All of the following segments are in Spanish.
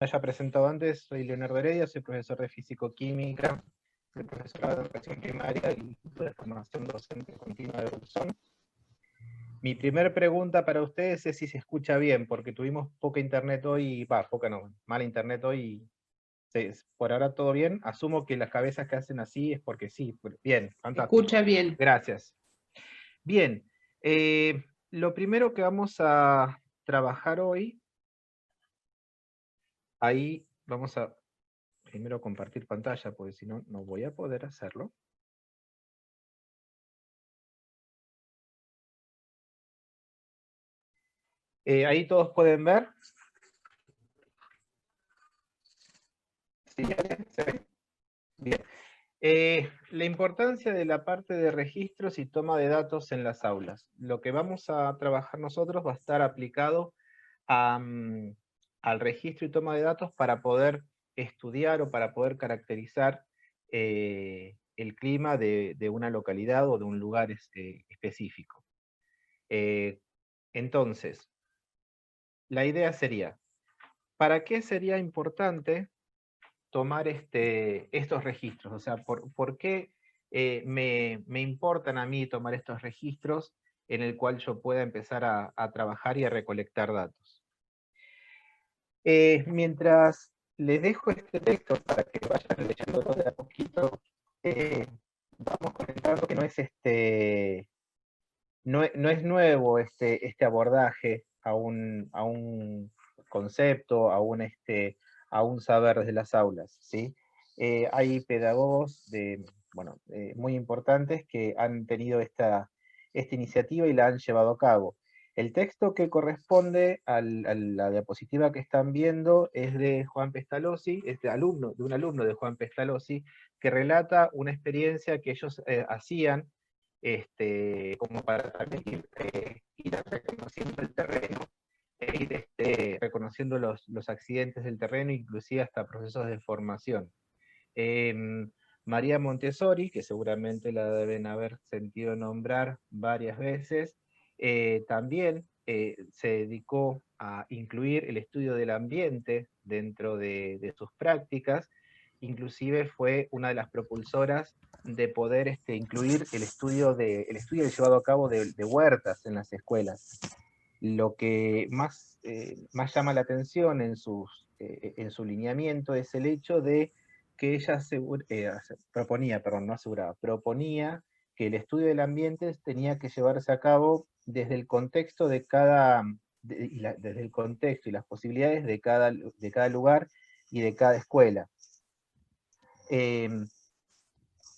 haya presentado antes, soy Leonardo Heredia, soy profesor de Físico-Química, soy profesor de educación primaria y de formación docente continua de Bolsón. Mi primera pregunta para ustedes es si se escucha bien, porque tuvimos poca internet hoy, poca no, mala internet hoy. Por ahora todo bien. Asumo que las cabezas que hacen así es porque sí. Bien, fantástico. Escucha bien. Gracias. Bien, lo primero que vamos a trabajar hoy, ahí vamos a primero compartir pantalla, porque si no, no voy a poder hacerlo. Ahí todos pueden ver. ¿Sí? ¿Se ve? Bien. La importancia de la parte de registros y toma de datos en las aulas. Lo que vamos a trabajar nosotros va a estar aplicado al registro y toma de datos para poder estudiar o para poder caracterizar el clima de una localidad o de un lugar específico. Entonces, la idea sería, ¿para qué sería importante tomar estos registros? O sea, ¿por qué me importan a mí tomar estos registros en el cual yo pueda empezar a trabajar y a recolectar datos? Mientras les dejo este texto para que vayan leyéndolo de a poquito, vamos comentando que no es nuevo este abordaje a un concepto, a un saber desde las aulas, ¿sí? Hay pedagogos muy importantes que han tenido esta iniciativa y la han llevado a cabo. El texto que corresponde a la diapositiva que están viendo es de Juan Pestalozzi, de un alumno de Juan Pestalozzi, que relata una experiencia que ellos hacían como para también ir reconociendo el terreno, ir reconociendo los accidentes del terreno, inclusive hasta procesos de formación. María Montessori, que seguramente la deben haber sentido nombrar varias veces, también se dedicó a incluir el estudio del ambiente dentro de sus prácticas, inclusive fue una de las propulsoras de poder incluir el estudio llevado a cabo de huertas en las escuelas. Lo que más llama la atención en su lineamiento es el hecho de que ella proponía que el estudio del ambiente tenía que llevarse a cabo desde el contexto desde el contexto y las posibilidades de cada lugar y de cada escuela.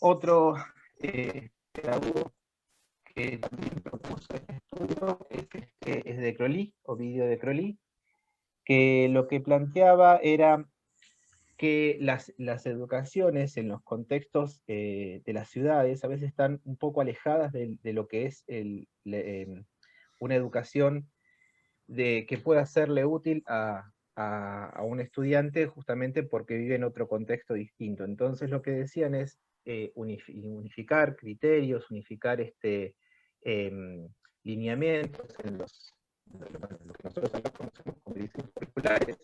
Otro pedagogo que también propuso este estudio es de Crolí, Ovidio de Crolí, que lo que planteaba era que las educaciones en los contextos de las ciudades a veces están un poco alejadas de lo que es una educación que pueda serle útil a un estudiante justamente porque vive en otro contexto distinto. Entonces lo que decían es unificar criterios, unificar em, lineamientos en lo que nosotros acá conocemos como diseños curriculares,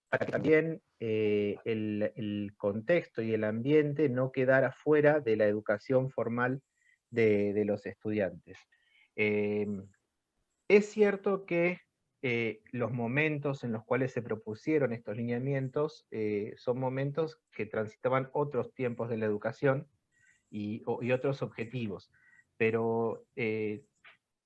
para que también el contexto y el ambiente no quedara fuera de la educación formal de los estudiantes. Es cierto que los momentos en los cuales se propusieron estos lineamientos son momentos que transitaban otros tiempos de la educación y otros objetivos, pero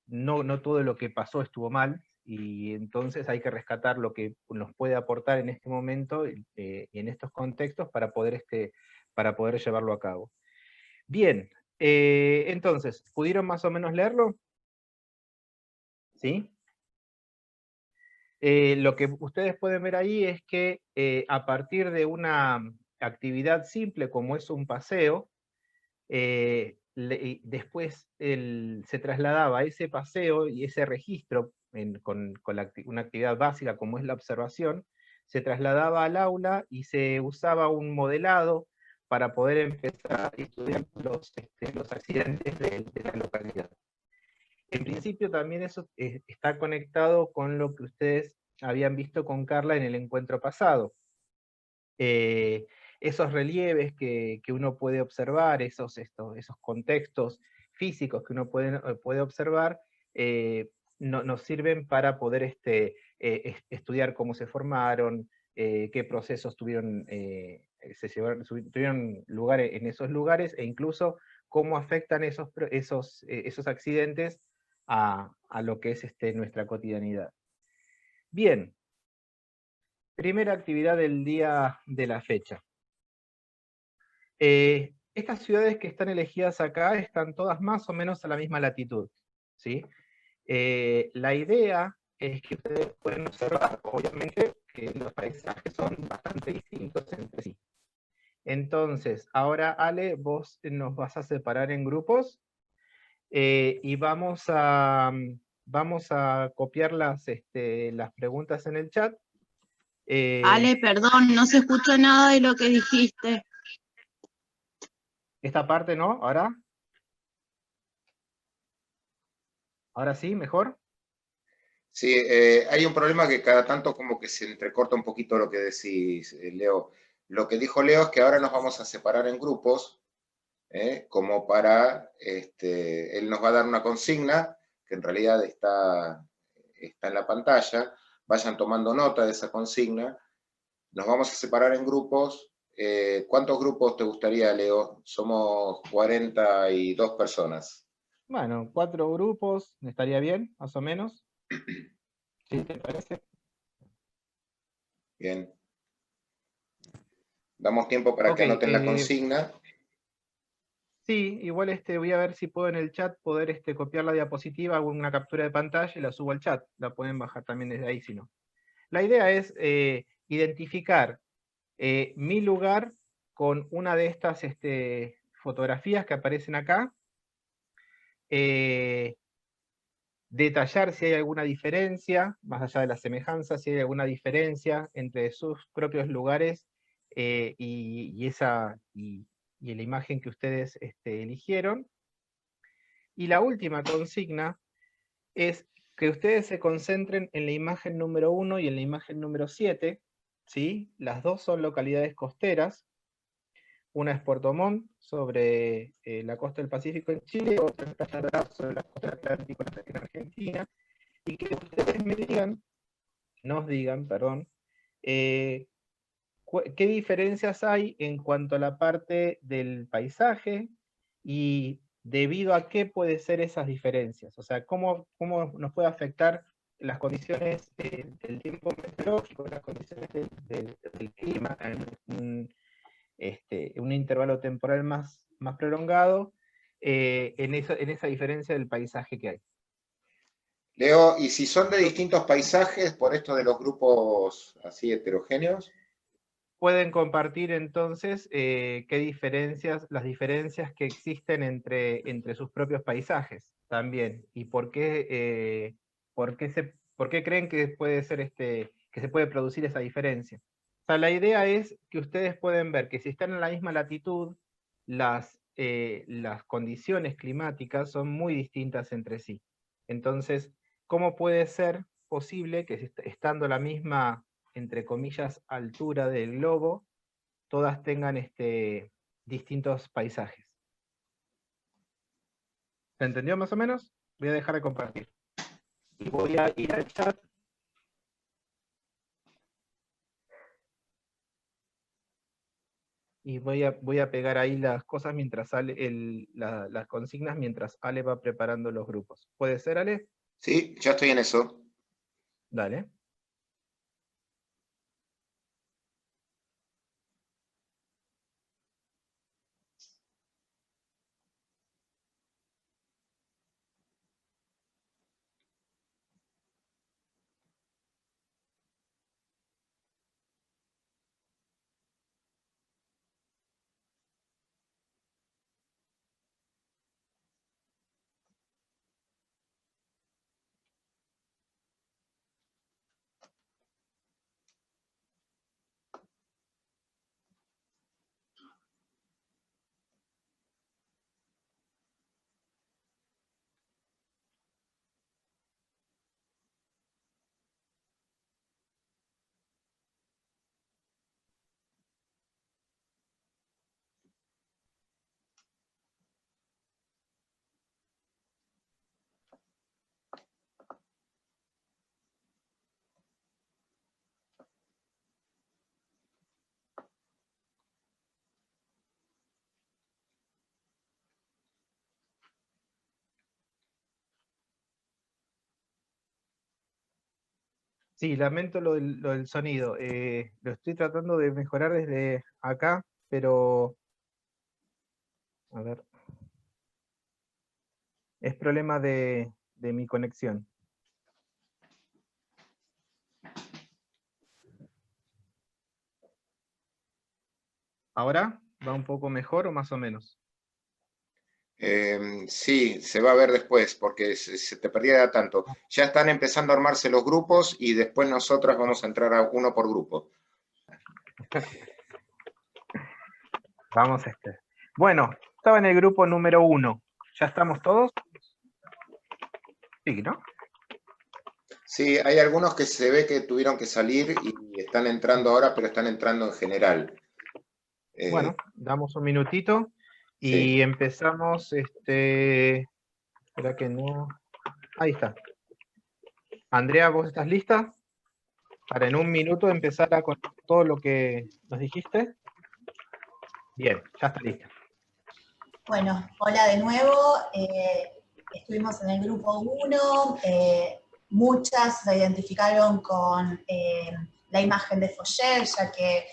no todo lo que pasó estuvo mal, y entonces hay que rescatar lo que nos puede aportar en este momento y en estos contextos para poder llevarlo a cabo. Bien, entonces, ¿pudieron más o menos leerlo? ¿Sí? Lo que ustedes pueden ver ahí es que a partir de una actividad simple como es un paseo, después se trasladaba ese paseo y ese registro con una actividad básica como es la observación, se trasladaba al aula y se usaba un modelado para poder empezar a estudiar los accidentes de la localidad. En principio también eso está conectado con lo que ustedes habían visto con Carla en el encuentro pasado. Esos relieves que uno puede observar, esos contextos físicos que uno puede observar, nos sirven para poder estudiar cómo se formaron, qué procesos tuvieron lugar en esos lugares, e incluso cómo afectan esos accidentes a lo que es nuestra cotidianidad. Bien, primera actividad del día de la fecha. Estas ciudades que están elegidas acá están todas más o menos a la misma latitud, ¿sí? La idea es que ustedes pueden observar, obviamente, que los paisajes son bastante distintos entre sí. Entonces, ahora Ale, vos nos vas a separar en grupos y vamos a copiar las preguntas en el chat. Ale, perdón, no se escucha nada de lo que dijiste. Esta parte, ¿no? Ahora sí, mejor. Sí, hay un problema que cada tanto como que se entrecorta un poquito lo que decís, Leo. Lo que dijo Leo es que ahora nos vamos a separar en grupos, como para, él nos va a dar una consigna, que en realidad está en la pantalla, vayan tomando nota de esa consigna. Nos vamos a separar en grupos. ¿Cuántos grupos te gustaría, Leo? Somos 42 personas. Bueno, 4 grupos, estaría bien, más o menos. ¿Sí te parece? Bien. Damos tiempo para Ok, que anoten la consigna. sí, igual voy a ver si puedo en el chat poder copiar la diapositiva, hago una captura de pantalla y la subo al chat. La pueden bajar también desde ahí si no. La idea es identificar mi lugar con una de estas fotografías que aparecen acá. Detallar si hay alguna diferencia, más allá de la semejanza, si hay alguna diferencia entre sus propios lugares y la imagen que ustedes eligieron. Y la última consigna es que ustedes se concentren en la imagen número 1 y en la imagen número 7, ¿sí? Las dos son localidades costeras. Una es Puerto Montt, sobre la costa del Pacífico en Chile, otra es Playa Dorada, sobre la costa del Atlántico en Argentina, y que ustedes nos digan, perdón, qué diferencias hay en cuanto a la parte del paisaje y debido a qué puede ser esas diferencias. O sea, cómo nos puede afectar las condiciones del tiempo meteorológico, las condiciones del clima, en un intervalo temporal más prolongado, en esa diferencia del paisaje que hay. Leo, ¿y si son de distintos paisajes por esto de los grupos así heterogéneos? Pueden compartir entonces las diferencias que existen entre sus propios paisajes también, y por qué creen que puede ser que se puede producir esa diferencia. O sea, la idea es que ustedes pueden ver que si están en la misma latitud, las condiciones climáticas son muy distintas entre sí. Entonces, ¿cómo puede ser posible que estando la misma, entre comillas, altura del globo, todas tengan distintos paisajes? ¿Se entendió más o menos? Voy a dejar de compartir. Y voy a ir al chat. Y voy a pegar ahí las cosas mientras las consignas, mientras Ale va preparando los grupos. ¿Puede ser, Ale? Sí, ya estoy en eso. Dale. Sí, lamento lo del sonido. Lo estoy tratando de mejorar desde acá, pero... A ver. Es problema de mi conexión. ¿Ahora va un poco mejor o más o menos? Sí, se va a ver después, porque se te perdía tanto. Ya están empezando a armarse los grupos y después nosotros vamos a entrar a uno por grupo. Vamos a este. Bueno, estaba en el grupo número 1. ¿Ya estamos todos? Sí, ¿no? Sí, hay algunos que se ve que tuvieron que salir y están entrando ahora, pero están entrando en general. Bueno, damos un minutito y Sí. empezamos, espera que no... Ahí está. Andrea, ¿vos estás lista? Para en un minuto empezar con todo lo que nos dijiste. Bien, ya está lista. Bueno, hola de nuevo. Estuvimos en el grupo 1. Muchas se identificaron con la imagen de Foyer, ya que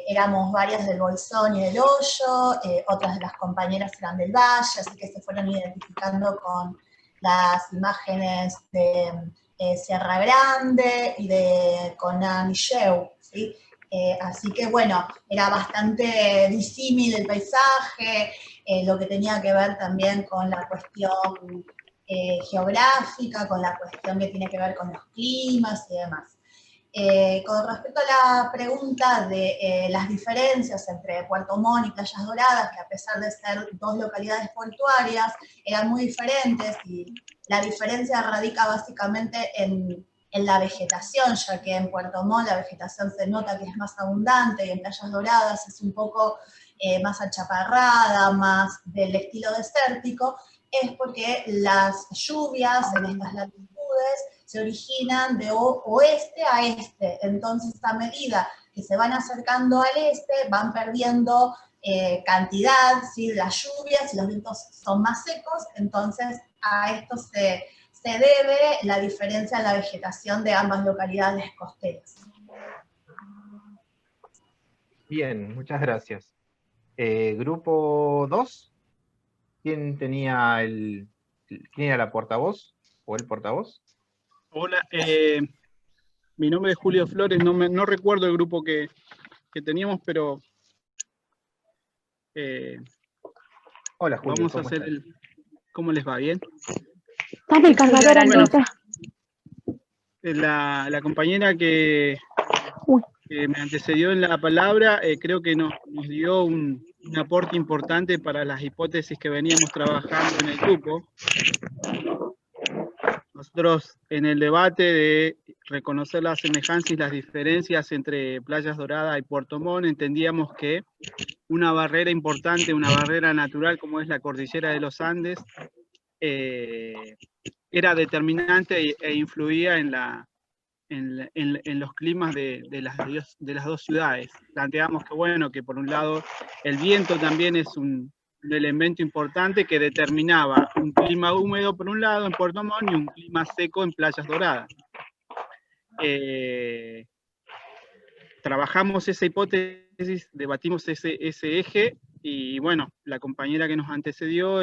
éramos varias del Bolsón y del Hoyo, otras de las compañeras eran del Valle, así que se fueron identificando con las imágenes de Sierra Grande y de Conan y Sheu, ¿sí? Así que bueno, era bastante disímil el paisaje, lo que tenía que ver también con la cuestión geográfica, con la cuestión que tiene que ver con los climas y demás. Con respecto a la pregunta de las diferencias entre Puerto Montt y Playas Doradas, que a pesar de ser dos localidades portuarias, eran muy diferentes y la diferencia radica básicamente en la vegetación, ya que en Puerto Montt la vegetación se nota que es más abundante y en Playas Doradas es un poco más achaparrada, más del estilo desértico, es porque las lluvias en estas latitudes se originan de oeste a este. Entonces, a medida que se van acercando al este, van perdiendo cantidad, ¿sí? Las lluvias y los vientos son más secos, entonces a esto se debe la diferencia en la vegetación de ambas localidades costeras. Bien, muchas gracias. Grupo 2, ¿quién tenía quién era la portavoz o el portavoz? Hola, mi nombre es Julio Flores, no recuerdo el grupo que teníamos, pero Hola Julio, vamos a hacer estás? ¿Cómo les va? ¿Bien? Dame el cargador, Anita. La compañera que me antecedió en la palabra, creo que nos dio un aporte importante para las hipótesis que veníamos trabajando en el grupo. Nosotros en el debate de reconocer las semejanzas y las diferencias entre Playas Doradas y Puerto Montt, entendíamos que una barrera importante, una barrera natural como es la cordillera de los Andes, era determinante e influía en los climas de las dos ciudades. Planteamos que, bueno, que por un lado el viento también es un elemento importante que determinaba un clima húmedo por un lado en Puerto Montt y un clima seco en Playas Doradas. Trabajamos esa hipótesis, debatimos ese eje y bueno, la compañera que nos antecedió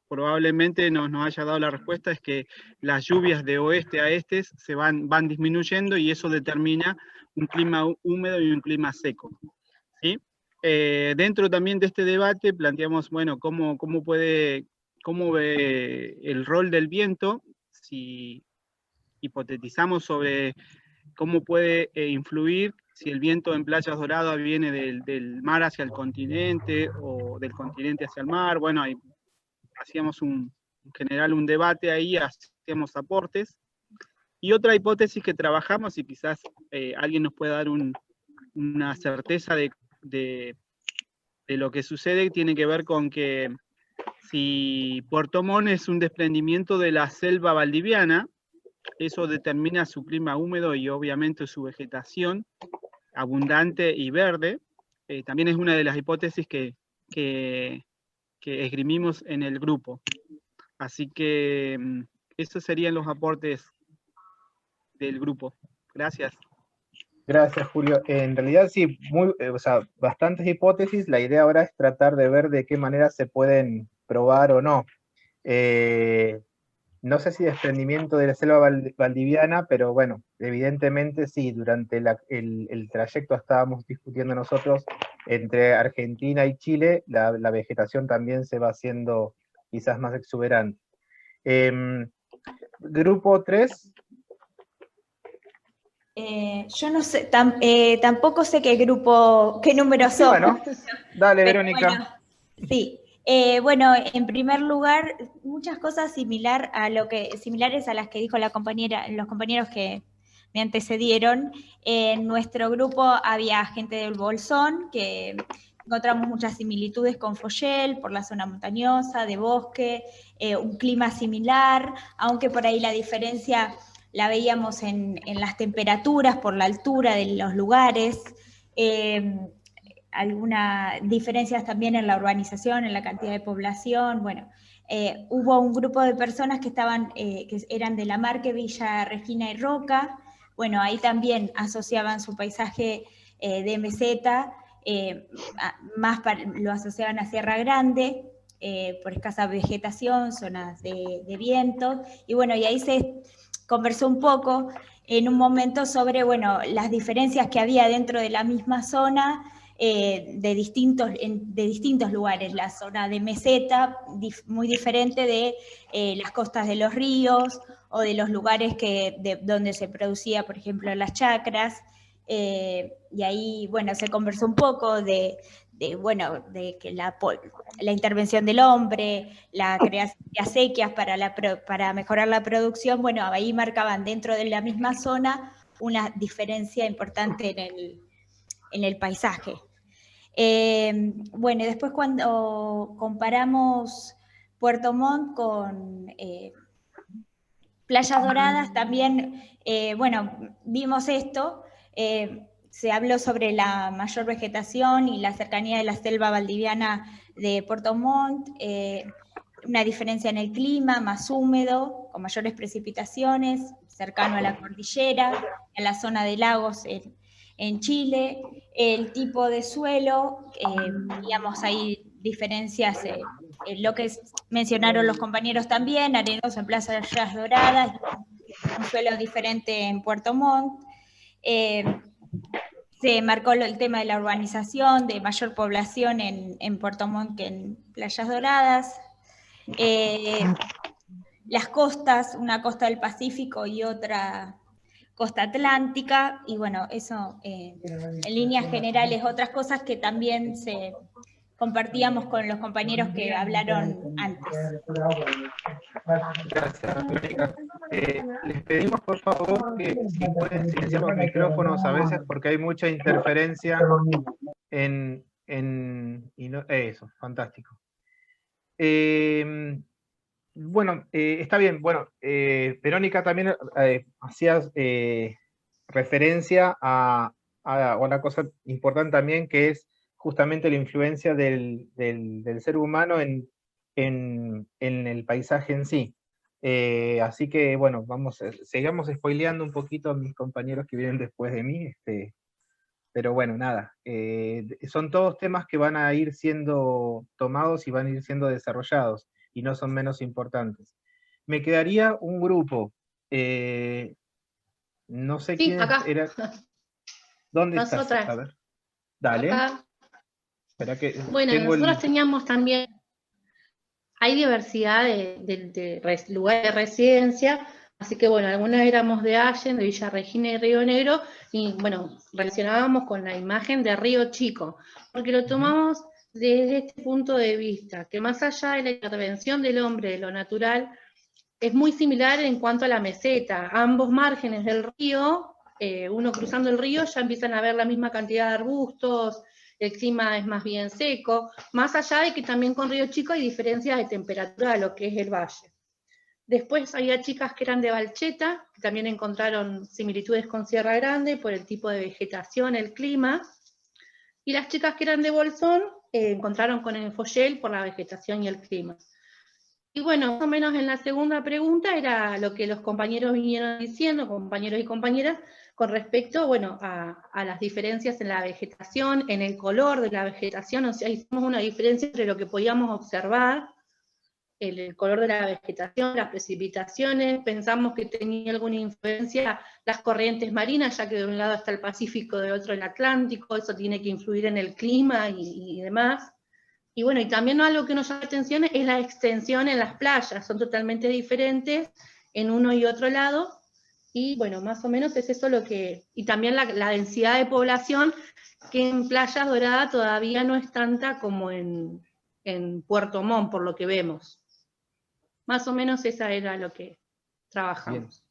probablemente nos haya dado la respuesta, es que las lluvias de oeste a este se van disminuyendo y eso determina un clima húmedo y un clima seco, ¿sí? Dentro también de este debate planteamos, bueno, cómo ve el rol del viento, si hipotetizamos sobre cómo puede influir si el viento en Playas Doradas viene del mar hacia el continente o del continente hacia el mar. Bueno, hacíamos en general un debate ahí, hacíamos aportes. Y otra hipótesis que trabajamos, y quizás alguien nos pueda dar una certeza de lo que sucede, tiene que ver con que si Puerto Montt es un desprendimiento de la selva valdiviana, eso determina su clima húmedo y obviamente su vegetación abundante y verde. También es una de las hipótesis que esgrimimos en el grupo. Así que esos serían los aportes del grupo Gracias. Gracias, Julio. En realidad sí, o sea, bastantes hipótesis. La idea ahora es tratar de ver de qué manera se pueden probar o no. No sé si desprendimiento de la selva valdiviana, pero bueno, evidentemente sí, durante el trayecto estábamos discutiendo nosotros entre Argentina y Chile, la vegetación también se va haciendo quizás más exuberante. Grupo 3. Yo no sé, tampoco sé qué número son. Bueno, dale, Verónica. Bueno, sí. Bueno, en primer lugar, muchas cosas similares a las que dijo los compañeros que me antecedieron. En nuestro grupo había gente del Bolsón, que encontramos muchas similitudes con Foyel, por la zona montañosa, de bosque, un clima similar, aunque por ahí la diferencia la veíamos en las temperaturas, por la altura de los lugares, algunas diferencias también en la urbanización, en la cantidad de población. Bueno, hubo un grupo de personas que eran de La Marque, Villa Regina y Roca. Bueno, ahí también asociaban su paisaje de meseta, lo asociaban a Sierra Grande, por escasa vegetación, zonas de viento. Y bueno, y ahí se conversó un poco en un momento sobre, bueno, las diferencias que había dentro de la misma zona, de distintos lugares. La zona de meseta, muy diferente de las costas de los ríos o de los lugares donde se producía, por ejemplo, las chacras. Y ahí, bueno, se conversó un poco de que la intervención del hombre, la creación de acequias para mejorar la producción. Bueno, ahí marcaban dentro de la misma zona una diferencia importante en el paisaje. Bueno, y después cuando comparamos Puerto Montt con Playas Doradas, también, bueno, vimos esto. Se habló sobre la mayor vegetación y la cercanía de la selva valdiviana de Puerto Montt, una diferencia en el clima, más húmedo, con mayores precipitaciones, cercano a la cordillera, a la zona de lagos en Chile, el tipo de suelo, digamos, hay diferencias, lo que mencionaron los compañeros también, arenoso en Playas Doradas, un suelo diferente en Puerto Montt. Se marcó el tema de la urbanización, de mayor población en Puerto Montt que en Playas Doradas. Las costas, una costa del Pacífico y otra costa atlántica, y bueno, eso en líneas generales, otras cosas que también compartíamos con los compañeros que hablaron antes. Gracias, Verónica. Les pedimos por favor que si pueden silenciar los micrófonos a veces porque hay mucha interferencia eso, fantástico. Bueno, está bien. Bueno, Verónica también hacía referencia a una cosa importante también, que es justamente la influencia del ser humano en el paisaje en sí. Así que, bueno, sigamos spoileando un poquito a mis compañeros que vienen después de mí, pero bueno, nada, son todos temas que van a ir siendo tomados y van a ir siendo desarrollados, y no son menos importantes. Me quedaría un grupo, no sé quién era. ¿Dónde estás? A ver, dale. Acá. Espera que bueno, nosotros teníamos también, hay diversidad de lugares de residencia, así que bueno, algunas éramos de Allen, de Villa Regina y Río Negro, y bueno, relacionábamos con la imagen de Río Chico, porque lo tomamos desde este punto de vista, que más allá de la intervención del hombre de lo natural, es muy similar en cuanto a la meseta. Ambos márgenes del río, uno cruzando el río, ya empiezan a ver la misma cantidad de arbustos, el clima es más bien seco, más allá de que también con Río Chico hay diferencias de temperatura, lo que es el valle. Después había chicas que eran de Balcheta, que también encontraron similitudes con Sierra Grande por el tipo de vegetación, el clima, y las chicas que eran de Bolsón encontraron con el Foyel por la vegetación y el clima. Y bueno, más o menos en la segunda pregunta era lo que los compañeros vinieron diciendo, compañeros y compañeras, con respecto, bueno, a las diferencias en la vegetación, en el color de la vegetación, o sea, hicimos una diferencia entre lo que podíamos observar, el color de la vegetación, las precipitaciones, pensamos que tenía alguna influencia las corrientes marinas, ya que de un lado está el Pacífico, de otro el Atlántico, eso tiene que influir en el clima y demás. Y bueno, y también algo que nos llama la atención es la extensión en las playas, son totalmente diferentes en uno y otro lado, y bueno, más o menos es eso lo que, y también la densidad de población, que en Playas Doradas todavía no es tanta como en Puerto Montt, por lo que vemos. Más o menos esa era lo que trabajamos.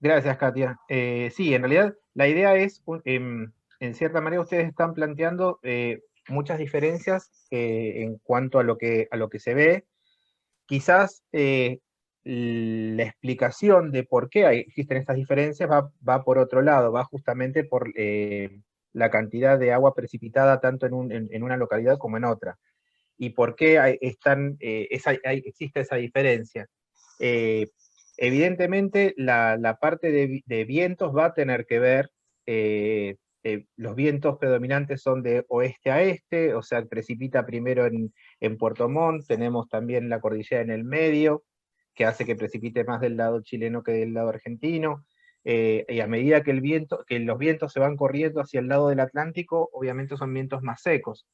Bien. Gracias, Katia. Sí, en realidad la idea es, en cierta manera ustedes están planteando muchas diferencias en cuanto a lo que se ve. Quizás la explicación de por qué existen estas diferencias va por otro lado, va justamente por la cantidad de agua precipitada tanto en una localidad como en otra. Y por qué existe esa diferencia. Evidentemente, la parte de vientos va a tener que ver, los vientos predominantes son de oeste a este, o sea, precipita primero en Puerto Montt, tenemos también la cordillera en el medio, que hace que precipite más del lado chileno que del lado argentino, y a medida que los vientos se van corriendo hacia el lado del Atlántico, obviamente son vientos más secos.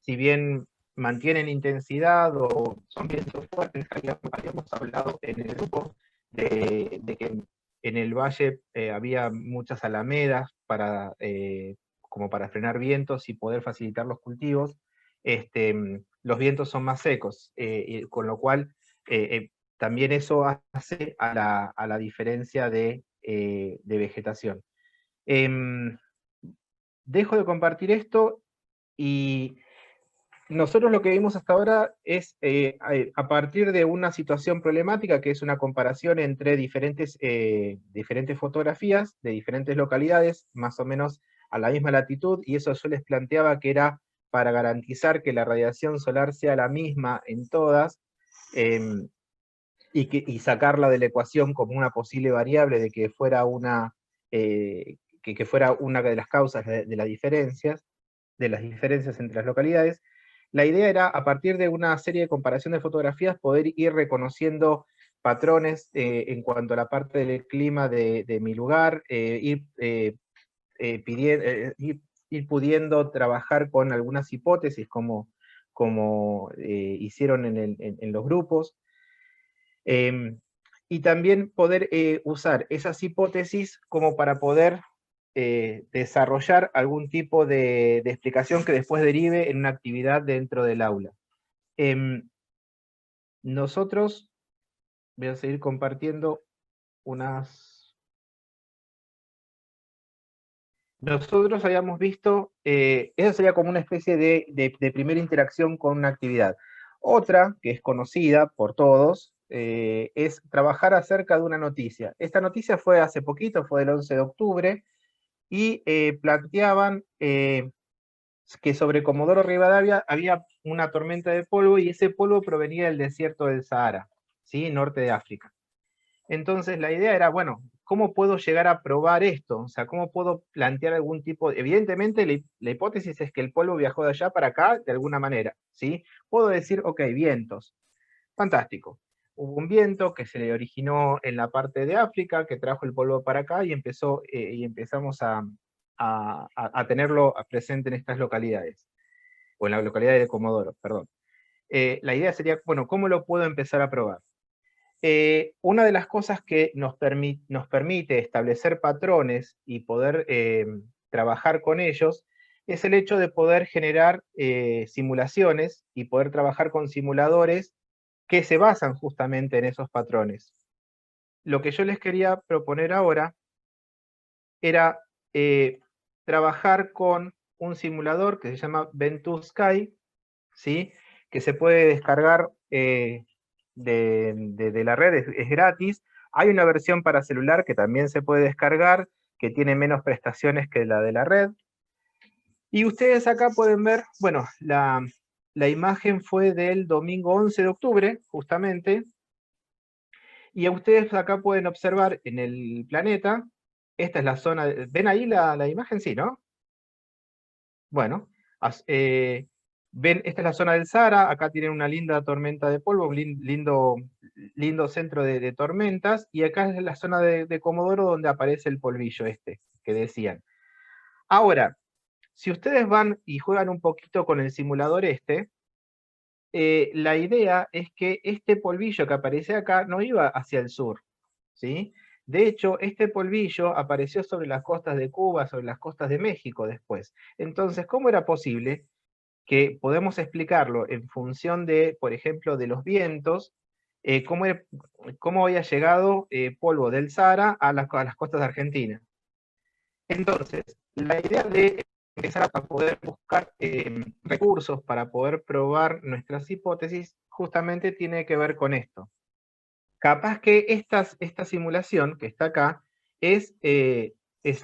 Si bien mantienen intensidad o son vientos fuertes, habíamos hablado en el grupo de que en el valle había muchas alamedas como para frenar vientos y poder facilitar los cultivos. Los vientos son más secos, con lo cual también eso hace a la diferencia de vegetación. Dejo de compartir esto y nosotros lo que vimos hasta ahora es, a partir de una situación problemática, que es una comparación entre diferentes fotografías de diferentes localidades, más o menos a la misma latitud, y eso yo les planteaba que era para garantizar que la radiación solar sea la misma en todas, y sacarla de la ecuación como una posible variable de que fuera que fuera una de las causas de las diferencias entre las localidades. La idea era, a partir de una serie de comparación de fotografías, poder ir reconociendo patrones en cuanto a la parte del clima de mi lugar, ir pudiendo trabajar con algunas hipótesis como hicieron en los grupos, y también poder usar esas hipótesis como para poder desarrollar algún tipo de explicación que después derive en una actividad dentro del aula. Nosotros, voy a seguir compartiendo Nosotros habíamos visto, eso sería como una especie de primera interacción con una actividad. Otra, que es conocida por todos, es trabajar acerca de una noticia. Esta noticia fue hace poquito, fue del 11 de octubre, y planteaban que sobre Comodoro Rivadavia había una tormenta de polvo, y ese polvo provenía del desierto del Sahara, ¿sí? Norte de África. Entonces la idea era, bueno, ¿cómo puedo llegar a probar esto? O sea, ¿cómo puedo plantear algún tipo evidentemente la hipótesis es que el polvo viajó de allá para acá de alguna manera, ¿sí? Puedo decir, ok, vientos. Fantástico. Hubo un viento que se le originó en la parte de África, que trajo el polvo para acá y empezamos a tenerlo presente en estas localidades, o en la localidad de Comodoro, perdón. La idea sería, bueno, ¿cómo lo puedo empezar a probar? Una de las cosas que nos permite establecer patrones y poder trabajar con ellos es el hecho de poder generar simulaciones y poder trabajar con simuladores que se basan justamente en esos patrones. Lo que yo les quería proponer ahora era trabajar con un simulador que se llama Ventusky, ¿sí? Que se puede descargar de la red, es gratis. Hay una versión para celular que también se puede descargar, que tiene menos prestaciones que la de la red. Y ustedes acá pueden ver, bueno, la imagen fue del domingo 11 de octubre, justamente, Y ustedes acá pueden observar en el planeta, esta es la zona, ¿ven ahí la imagen? Sí, ¿no? Bueno, ven, esta es la zona del Sahara, acá tienen una linda tormenta de polvo, un lindo centro de tormentas, y acá es la zona de Comodoro donde aparece el polvillo este, que decían. Ahora, si ustedes van y juegan un poquito con el simulador este, la idea es que este polvillo que aparece acá no iba hacia el sur, ¿sí? De hecho, este polvillo apareció sobre las costas de Cuba, sobre las costas de México después. Entonces, ¿cómo era posible que podemos explicarlo en función de, por ejemplo, de los vientos, cómo había llegado polvo del Sahara a las costas de Argentina? Entonces, la idea de empezar a poder buscar recursos para poder probar nuestras hipótesis justamente tiene que ver con esto. Capaz que esta simulación que está acá es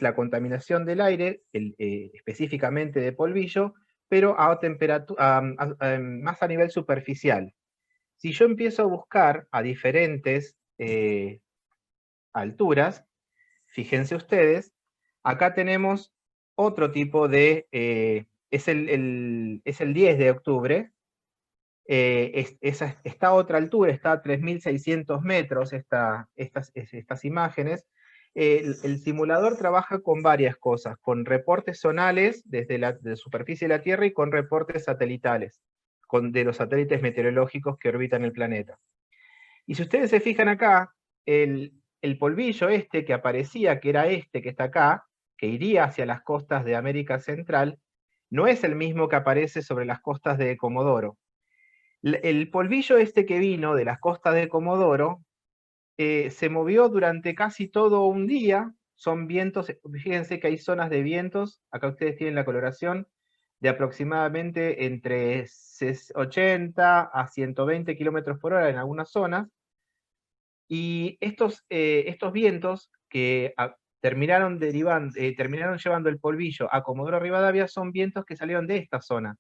la contaminación del aire, específicamente de polvillo, pero a temperatura, más a nivel superficial. Si yo empiezo a buscar a diferentes alturas, fíjense ustedes, acá tenemos otro tipo de, es el 10 de octubre, esta otra altura está a 3.600 metros, estas imágenes. El simulador trabaja con varias cosas, con reportes zonales desde la superficie de la Tierra y con reportes satelitales, de los satélites meteorológicos que orbitan el planeta. Y si ustedes se fijan acá, el polvillo este que aparecía, que era este que está acá, que iría hacia las costas de América Central, no es el mismo que aparece sobre las costas de Comodoro. El polvillo este que vino de las costas de Comodoro se movió durante casi todo un día. Son vientos, fíjense que hay zonas de vientos, acá ustedes tienen la coloración, de aproximadamente entre 80 a 120 kilómetros por hora en algunas zonas. Y estos vientos que terminaron llevando el polvillo a Comodoro Rivadavia son vientos que salieron de esta zona.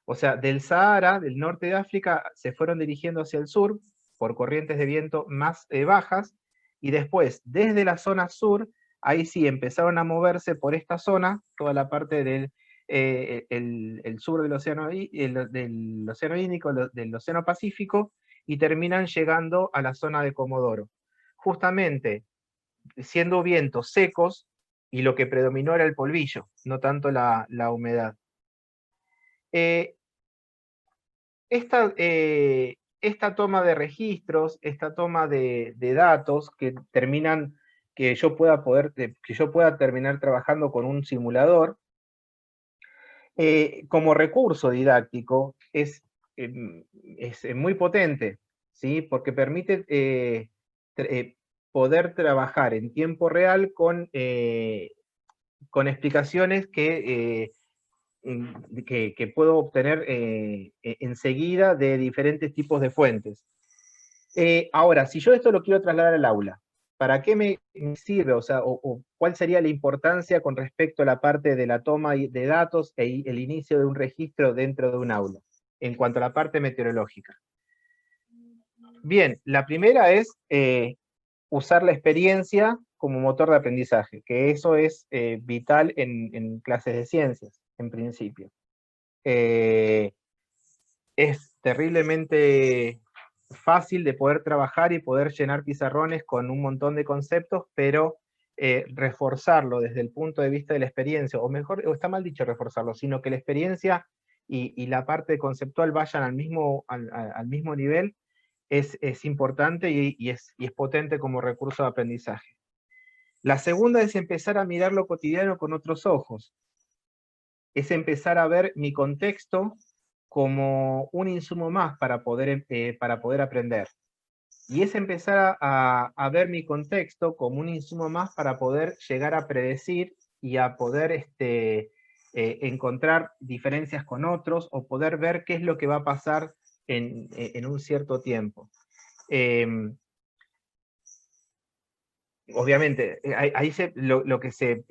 O sea, del Sahara, del norte de África, se fueron dirigiendo hacia el sur por corrientes de viento más bajas, y después, desde la zona sur, ahí sí empezaron a moverse por esta zona, toda la parte del el sur del Océano Índico, del Océano Pacífico, y terminan llegando a la zona de Comodoro. Justamente, siendo vientos secos, y lo que predominó era el polvillo, no tanto la humedad. Esta toma de registros, esta toma de datos que terminan, que yo pueda terminar trabajando con un simulador, como recurso didáctico es muy potente, ¿sí? Porque permite poder trabajar en tiempo real con explicaciones que puedo obtener enseguida de diferentes tipos de fuentes. Ahora, si yo esto lo quiero trasladar al aula, ¿para qué me sirve? O sea, ¿cuál sería la importancia con respecto a la parte de la toma de datos e el inicio de un registro dentro de un aula, en cuanto a la parte meteorológica? Bien, la primera es usar la experiencia como motor de aprendizaje, que eso es vital en clases de ciencias, en principio. Es terriblemente fácil de poder trabajar y poder llenar pizarrones con un montón de conceptos, pero reforzarlo desde el punto de vista de la experiencia, o mejor, o está mal dicho reforzarlo, sino que la experiencia y la parte conceptual vayan al mismo nivel, es importante y es potente como recurso de aprendizaje. La segunda es empezar a mirar lo cotidiano con otros ojos. Es empezar a ver mi contexto como un insumo más para poder aprender. Y es empezar a ver mi contexto como un insumo más para poder llegar a predecir y a poder encontrar diferencias con otros, o poder ver qué es lo que va a pasar en un cierto tiempo. Obviamente, ahí lo que se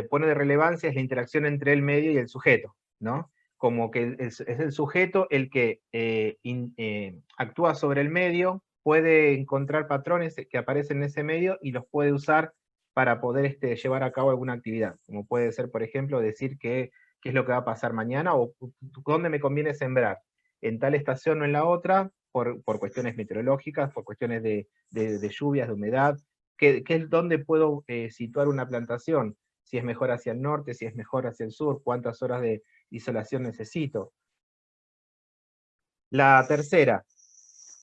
pone de relevancia es la interacción entre el medio y el sujeto, ¿no? Como que es el sujeto el que actúa sobre el medio, puede encontrar patrones que aparecen en ese medio y los puede usar para poder llevar a cabo alguna actividad, como puede ser, por ejemplo, decir qué es lo que va a pasar mañana, o dónde me conviene sembrar, en tal estación o en la otra, por cuestiones meteorológicas, por cuestiones de lluvias, de humedad, dónde puedo situar una plantación, si es mejor hacia el norte, si es mejor hacia el sur, cuántas horas de isolación necesito. La tercera,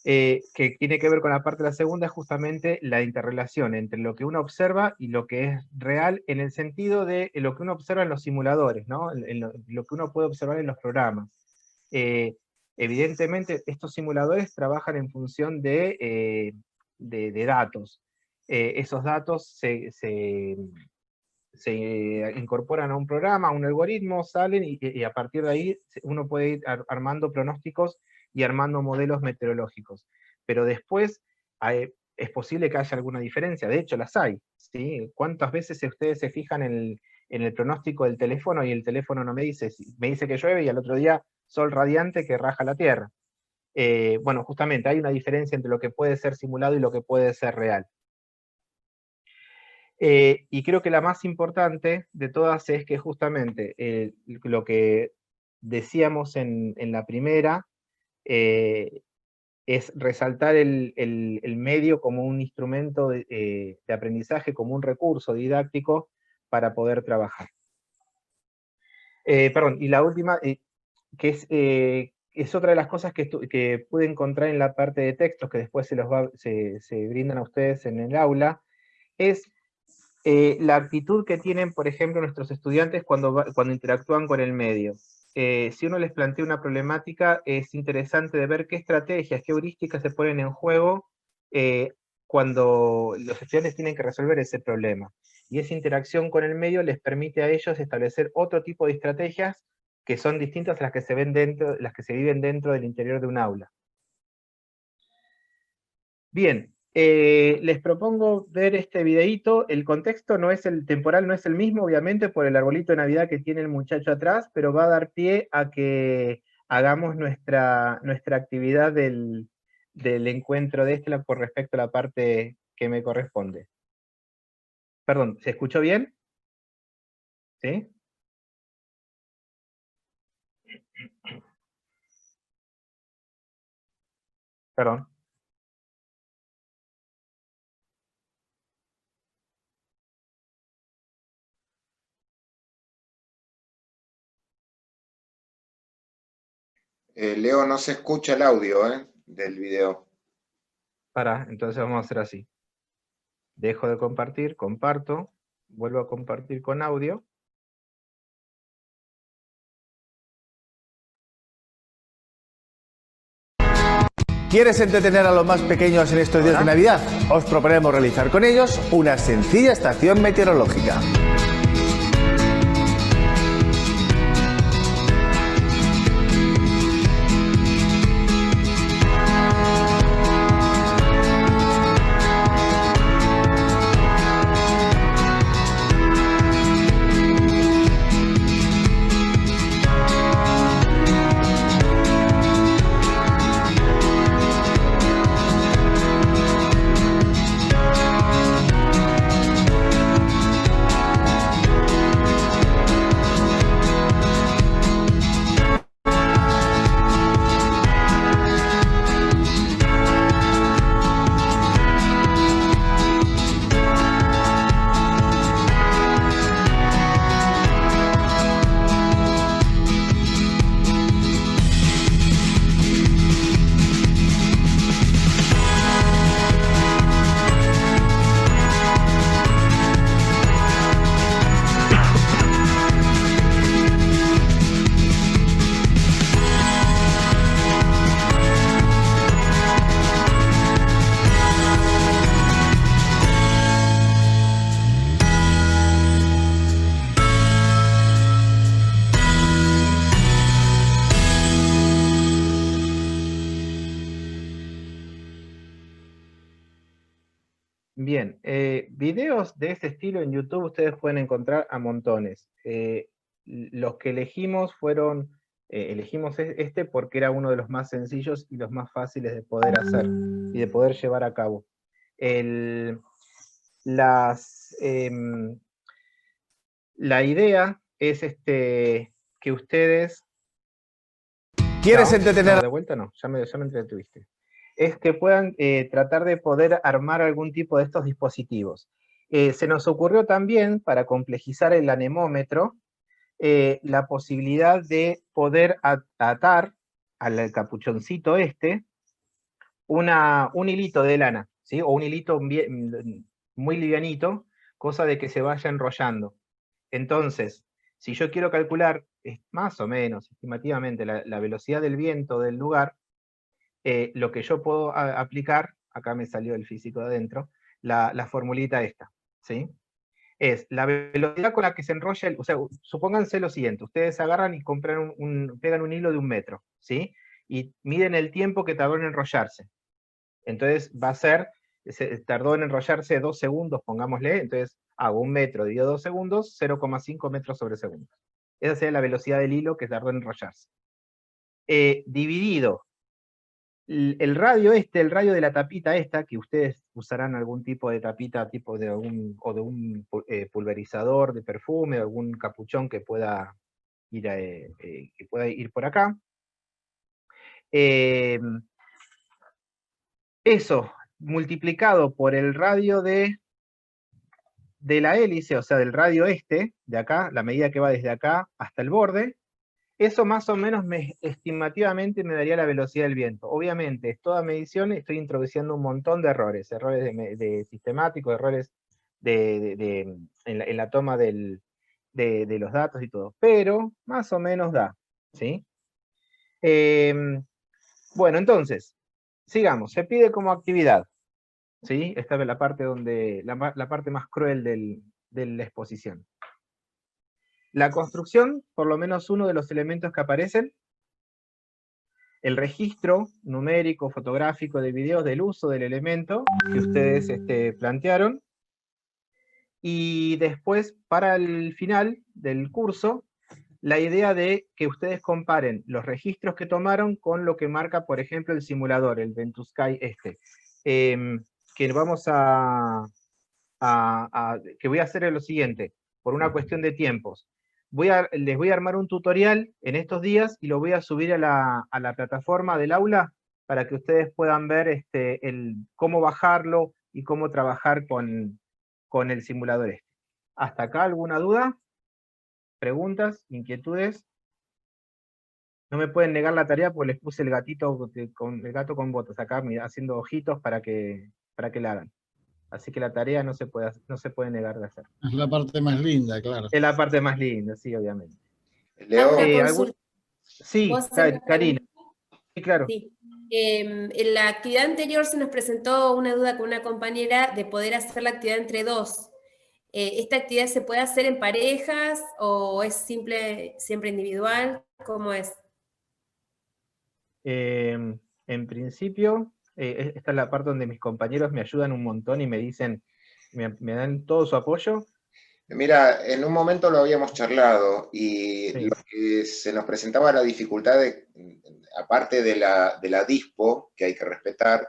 que tiene que ver con la parte de la segunda, es justamente la interrelación entre lo que uno observa y lo que es real, en el sentido de lo que uno observa en los simuladores, ¿no? Lo que uno puede observar en los programas. Evidentemente, estos simuladores trabajan en función de datos. Esos datos se incorporan a un programa, a un algoritmo, salen y a partir de ahí uno puede ir armando pronósticos y armando modelos meteorológicos. Pero después es posible que haya alguna diferencia, de hecho las hay, ¿sí? ¿Cuántas veces ustedes se fijan en el pronóstico del teléfono y el teléfono no me dice que llueve y al otro día sol radiante que raja la Tierra? Bueno, justamente hay una diferencia entre lo que puede ser simulado y lo que puede ser real. Y creo que la más importante de todas es que justamente lo que decíamos en la primera, es resaltar el medio como un instrumento de aprendizaje, como un recurso didáctico para poder trabajar. Perdón, y la última, que es otra de las cosas que pude encontrar en la parte de textos, que después se brindan a ustedes en el aula, es la actitud que tienen, por ejemplo, nuestros estudiantes cuando interactúan con el medio. Si uno les plantea una problemática, es interesante de ver qué estrategias, qué heurísticas se ponen en juego cuando los estudiantes tienen que resolver ese problema. Y esa interacción con el medio les permite a ellos establecer otro tipo de estrategias que son distintas a las que se viven dentro del interior de un aula. Bien. Les propongo ver este videíto. El contexto temporal no es el mismo, obviamente, por el arbolito de Navidad que tiene el muchacho atrás, pero va a dar pie a que hagamos nuestra actividad del encuentro de por respecto a la parte que me corresponde. Perdón, ¿se escuchó bien? ¿Sí? Perdón. Leo, no se escucha el audio del video. Entonces vamos a hacer así. Dejo de compartir, comparto, vuelvo a compartir con audio. ¿Quieres entretener a los más pequeños en estos días de Navidad? Os proponemos realizar con ellos una sencilla estación meteorológica. Bien, videos de este estilo en YouTube ustedes pueden encontrar a montones. Los que elegimos fueron Elegimos este porque era uno de los más sencillos y los más fáciles de poder hacer y de poder llevar a cabo. La idea es que ustedes... ¿Quieres entretener? No, de vuelta no, ya me entretuviste. Es que puedan tratar de poder armar algún tipo de estos dispositivos. Se nos ocurrió también, para complejizar el anemómetro, la posibilidad de poder atar al capuchoncito un hilito de lana, ¿sí? O un hilito muy livianito, cosa de que se vaya enrollando. Entonces, si yo quiero calcular más o menos estimativamente la velocidad del viento del lugar, lo que yo puedo aplicar, acá me salió el físico de adentro, la formulita esta, ¿sí? Es la velocidad con la que se enrolla, o sea, supónganse lo siguiente, ustedes agarran y compran pegan un hilo de 1 metro, ¿sí? Y miden el tiempo que tardó en enrollarse. Entonces va a ser, tardó en enrollarse 2 segundos, pongámosle, entonces hago 1 metro dividido 2 segundos, 0,5 metros sobre segundo. Esa sería la velocidad del hilo que tardó en enrollarse. Dividido el radio el radio de la tapita esta, que ustedes usarán algún tipo de tapita, tipo de un pulverizador de perfume, algún capuchón que pueda ir por acá. Eso, multiplicado por el radio de la hélice, o sea, del radio de acá, la medida que va desde acá hasta el borde, eso más o menos estimativamente me daría la velocidad del viento. Obviamente, es toda medición, estoy introduciendo un montón de errores de sistemáticos, errores en la toma de los datos y todo, pero más o menos da, ¿sí? Bueno, entonces, sigamos, se pide como actividad, ¿sí? Esta es la parte, la parte más cruel de la exposición. La construcción, por lo menos uno de los elementos que aparecen, el registro numérico, fotográfico de videos del uso del elemento que ustedes plantearon, y después, para el final del curso, la idea de que ustedes comparen los registros que tomaron con lo que marca, por ejemplo, el simulador, el Ventusky que vamos que voy a hacer lo siguiente, por una cuestión de tiempos. Les voy a armar un tutorial en estos días y lo voy a subir a la plataforma del aula para que ustedes puedan ver cómo bajarlo y cómo trabajar con el simulador ¿Hasta acá alguna duda? ¿Preguntas? ¿Inquietudes? No me pueden negar la tarea porque les puse el gato con botas acá haciendo ojitos para que la hagan. Así que la tarea no se puede negar de hacer. Es la parte más linda, claro. Es la parte más linda, sí, obviamente. Leo. Sí, Karina. Sí, claro. Sí. En la actividad anterior se nos presentó una duda con una compañera de poder hacer la actividad entre dos. ¿Esta actividad se puede hacer en parejas o es siempre individual? ¿Cómo es? En principio, esta es la parte donde mis compañeros me ayudan un montón y me dicen, me dan todo su apoyo. Mira, en un momento lo habíamos charlado y sí, lo que se nos presentaba la dificultad, aparte de la dispo, que hay que respetar,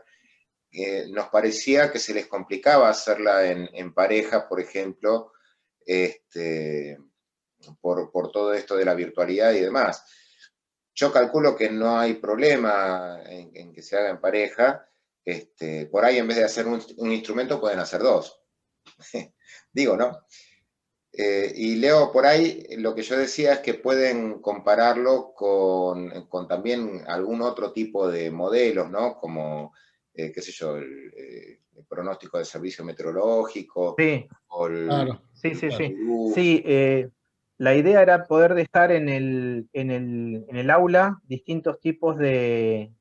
nos parecía que se les complicaba hacerla en pareja, por ejemplo, por todo esto de la virtualidad y demás. Yo calculo que no hay problema en que se haga en pareja. Por ahí, en vez de hacer un instrumento, pueden hacer dos. Digo, ¿no? Y Leo, por ahí, lo que yo decía es que pueden compararlo con también algún otro tipo de modelos, ¿no? Como, qué sé yo, el pronóstico de servicio meteorológico. Sí, claro. Sí. Sí, la idea era poder dejar en el aula distintos tipos de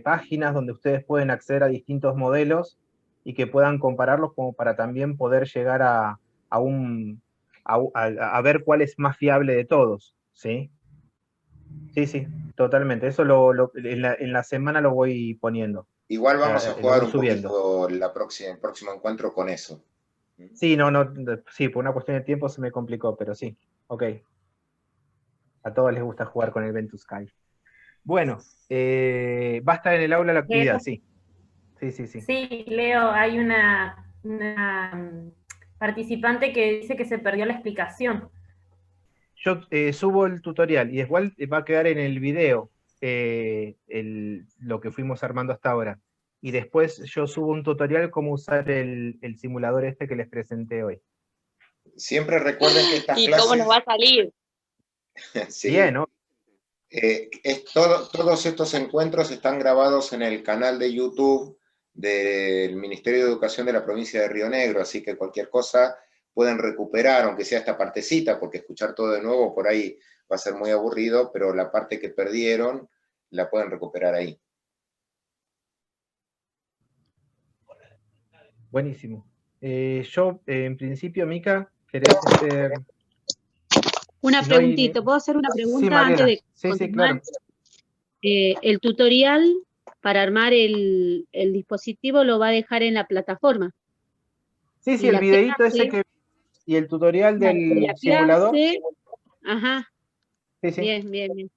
páginas donde ustedes pueden acceder a distintos modelos y que puedan compararlos como para también poder llegar a ver cuál es más fiable de todos, ¿sí? Sí, totalmente. Eso en la semana lo voy poniendo. Igual vamos a jugar un poquito el próximo encuentro con eso. Sí, sí, por una cuestión de tiempo se me complicó, pero sí, ok. A todos les gusta jugar con el Ventus Sky. Bueno, va a estar en el aula la actividad, sí. Sí. Sí, Leo, hay una participante que dice que se perdió la explicación. Yo subo el tutorial y igual va a quedar en el video lo que fuimos armando hasta ahora. Y después yo subo un tutorial cómo usar el simulador este que les presenté hoy. Siempre recuerden que estas clases... ¿Y cómo nos va a salir? Sí. Bien, ¿no? Todos estos encuentros están grabados en el canal de YouTube del Ministerio de Educación de la provincia de Río Negro, así que cualquier cosa pueden recuperar, aunque sea esta partecita, porque escuchar todo de nuevo por ahí va a ser muy aburrido, pero la parte que perdieron la pueden recuperar ahí. Buenísimo. Yo, en principio, Mica, ¿querés hacer...? Una Si no hay- preguntita, ¿puedo hacer una pregunta Sí, Mariela. antes de Sí, continuar? claro. El tutorial para armar el dispositivo lo va a dejar en la plataforma. Sí, Y el la videíto clase- ese que... Y el tutorial la del simulador. clase- Ajá. Sí. Bien.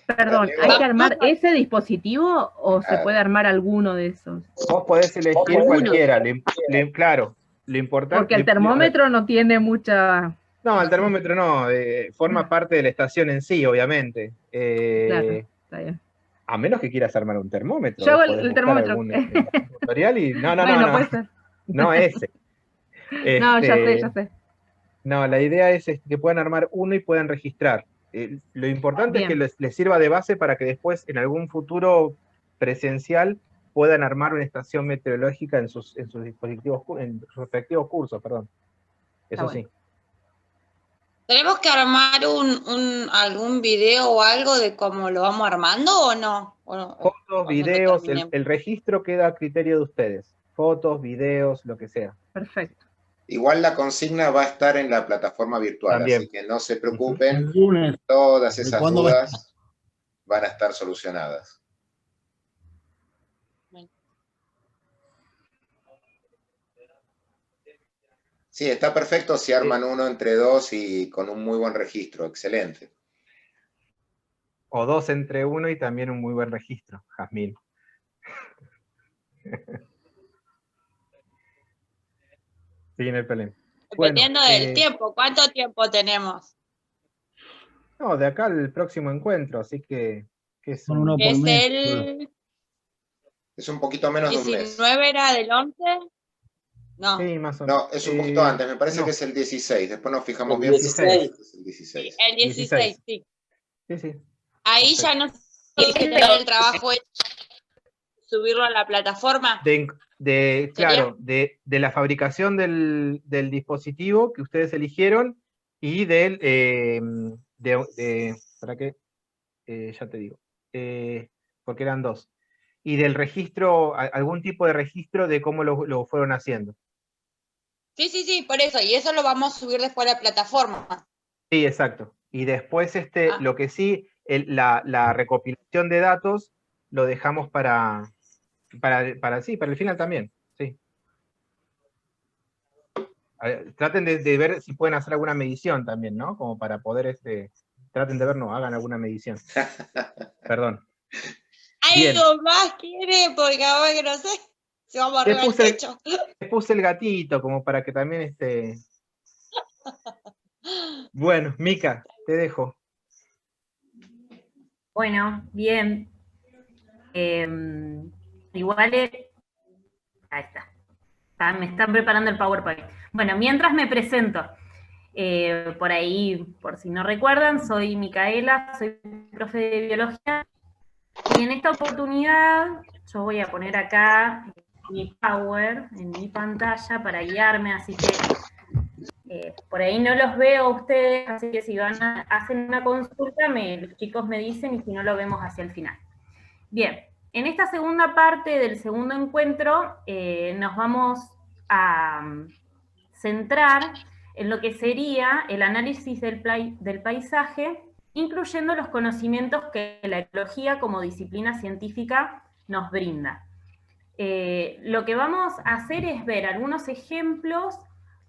Perdón, ¿hay que armar ese dispositivo o se puede armar alguno de esos? Vos podés elegir Alguno. cualquiera, claro. Lo importante... Porque el termómetro no tiene mucha... No, el termómetro no, forma parte de la estación en sí, obviamente. Claro, está bien. A menos que quieras armar un termómetro. Yo hago podés el buscar termómetro. algún, tutorial y... No, Bueno, puede ser. no ese. No, ya sé. No, la idea es que puedan armar uno y puedan registrar. Lo importante Bien. es que les sirva de base para que después, en algún futuro presencial, puedan armar una estación meteorológica en sus dispositivos, en sus respectivos cursos, perdón. Eso Está sí. ¿Tenemos que armar algún video o algo de cómo lo vamos armando o no? Fotos, videos, el registro queda a criterio de ustedes. Fotos, videos, lo que sea. Perfecto. Igual la consigna va a estar en la plataforma virtual, También. así que no se preocupen, El lunes. todas esas ¿Cuándo va a dudas van a estar solucionadas. Sí, está perfecto si arman uno entre dos y con un muy buen registro, excelente. O 2 entre 1 y también un muy buen registro, Jazmín. Sí, no hay problema. Dependiendo Bueno, del tiempo, ¿cuánto tiempo tenemos? No, de acá al próximo encuentro, así que es Son uno por Es mes. el Es un poquito menos de un mes. 19, ¿era del 11? No. Sí, más o menos. No, es un poquito antes, me parece no. que es el 16, después nos fijamos El bien. 16. Es el 16. El 16, sí. Sí. Ahí ya no tiene que tener el trabajo hecho, subirlo a la plataforma. Claro, de la fabricación del dispositivo que ustedes eligieron y ¿para qué? Ya te digo. Porque eran 2. Y del registro, algún tipo de registro de cómo lo fueron haciendo. Sí, por eso. Y eso lo vamos a subir después a la plataforma. Sí, exacto. Y después lo que sí, la recopilación de datos lo dejamos para el final también. Sí. Traten de ver si pueden hacer alguna medición también, ¿no? Como para poder, traten de ver, no, hagan alguna medición. Perdón. ¿Algo más quiere? Porque ahora que no sé, si vamos arriba del techo. Le puse el gatito como para que también Bueno, Mica, te dejo. Bueno, bien. Igual ahí está. Me están preparando el PowerPoint. Bueno, mientras me presento. Por ahí, por si no recuerdan, soy Micaela, soy profe de biología. Y en esta oportunidad yo voy a poner acá mi Power en mi pantalla para guiarme, así que por ahí no los veo a ustedes, así que si hacen una consulta, los chicos me dicen y si no lo vemos hacia el final. Bien, en esta segunda parte del segundo encuentro nos vamos a centrar en lo que sería el análisis del paisaje, incluyendo los conocimientos que la ecología como disciplina científica nos brinda. Lo que vamos a hacer es ver algunos ejemplos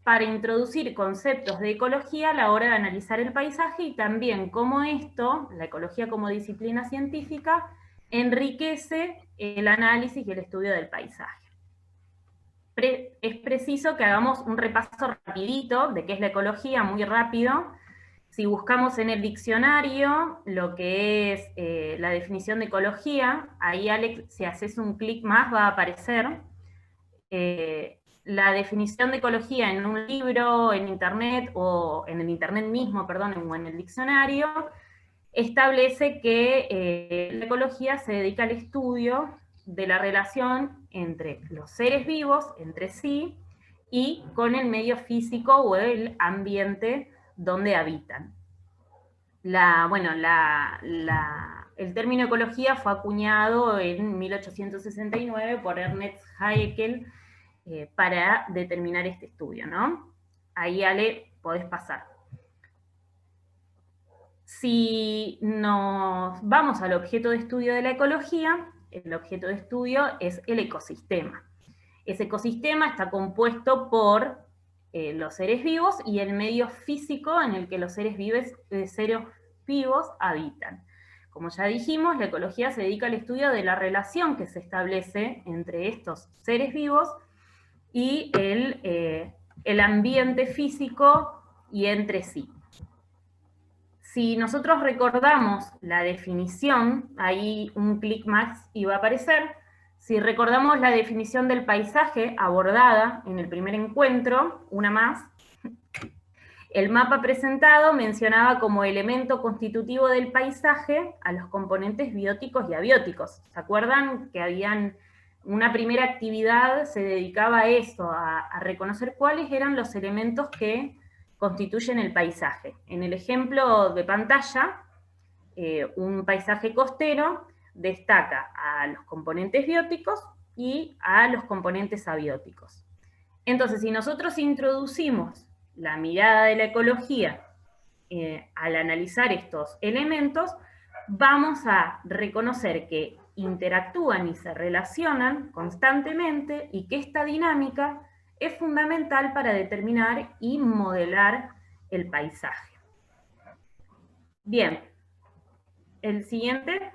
para introducir conceptos de ecología a la hora de analizar el paisaje y también cómo esto, la ecología como disciplina científica, enriquece el análisis y el estudio del paisaje. Es preciso que hagamos un repaso rapidito de qué es la ecología, muy rápido. Si buscamos en el diccionario lo que es la definición de ecología, ahí, Alex, si haces un clic más va a aparecer la definición de ecología en un libro, en internet, o en el internet mismo, perdón, o en el diccionario, establece que la ecología se dedica al estudio de la relación entre los seres vivos, entre sí, y con el medio físico o el ambiente donde habitan. El término ecología fue acuñado en 1869 por Ernest Haeckel para determinar este estudio, ¿no? Ahí, Ale, podés pasar. Si nos vamos al objeto de estudio de la ecología, el objeto de estudio es el ecosistema. Ese ecosistema está compuesto por los seres vivos y el medio físico en el que los seres vivos habitan. Como ya dijimos, la ecología se dedica al estudio de la relación que se establece entre estos seres vivos y el ambiente físico y entre sí. Si nosotros recordamos la definición, ahí un clic más iba a aparecer. Si recordamos la definición del paisaje abordada en el primer encuentro, una más, el mapa presentado mencionaba como elemento constitutivo del paisaje a los componentes bióticos y abióticos. ¿Se acuerdan que habían una primera actividad se dedicaba a eso, a reconocer cuáles eran los elementos que constituyen el paisaje? En el ejemplo de pantalla, un paisaje costero destaca a los componentes bióticos y a los componentes abióticos. Entonces, si nosotros introducimos la mirada de la ecología al analizar estos elementos, vamos a reconocer que interactúan y se relacionan constantemente y que esta dinámica es fundamental para determinar y modelar el paisaje. Bien, el siguiente.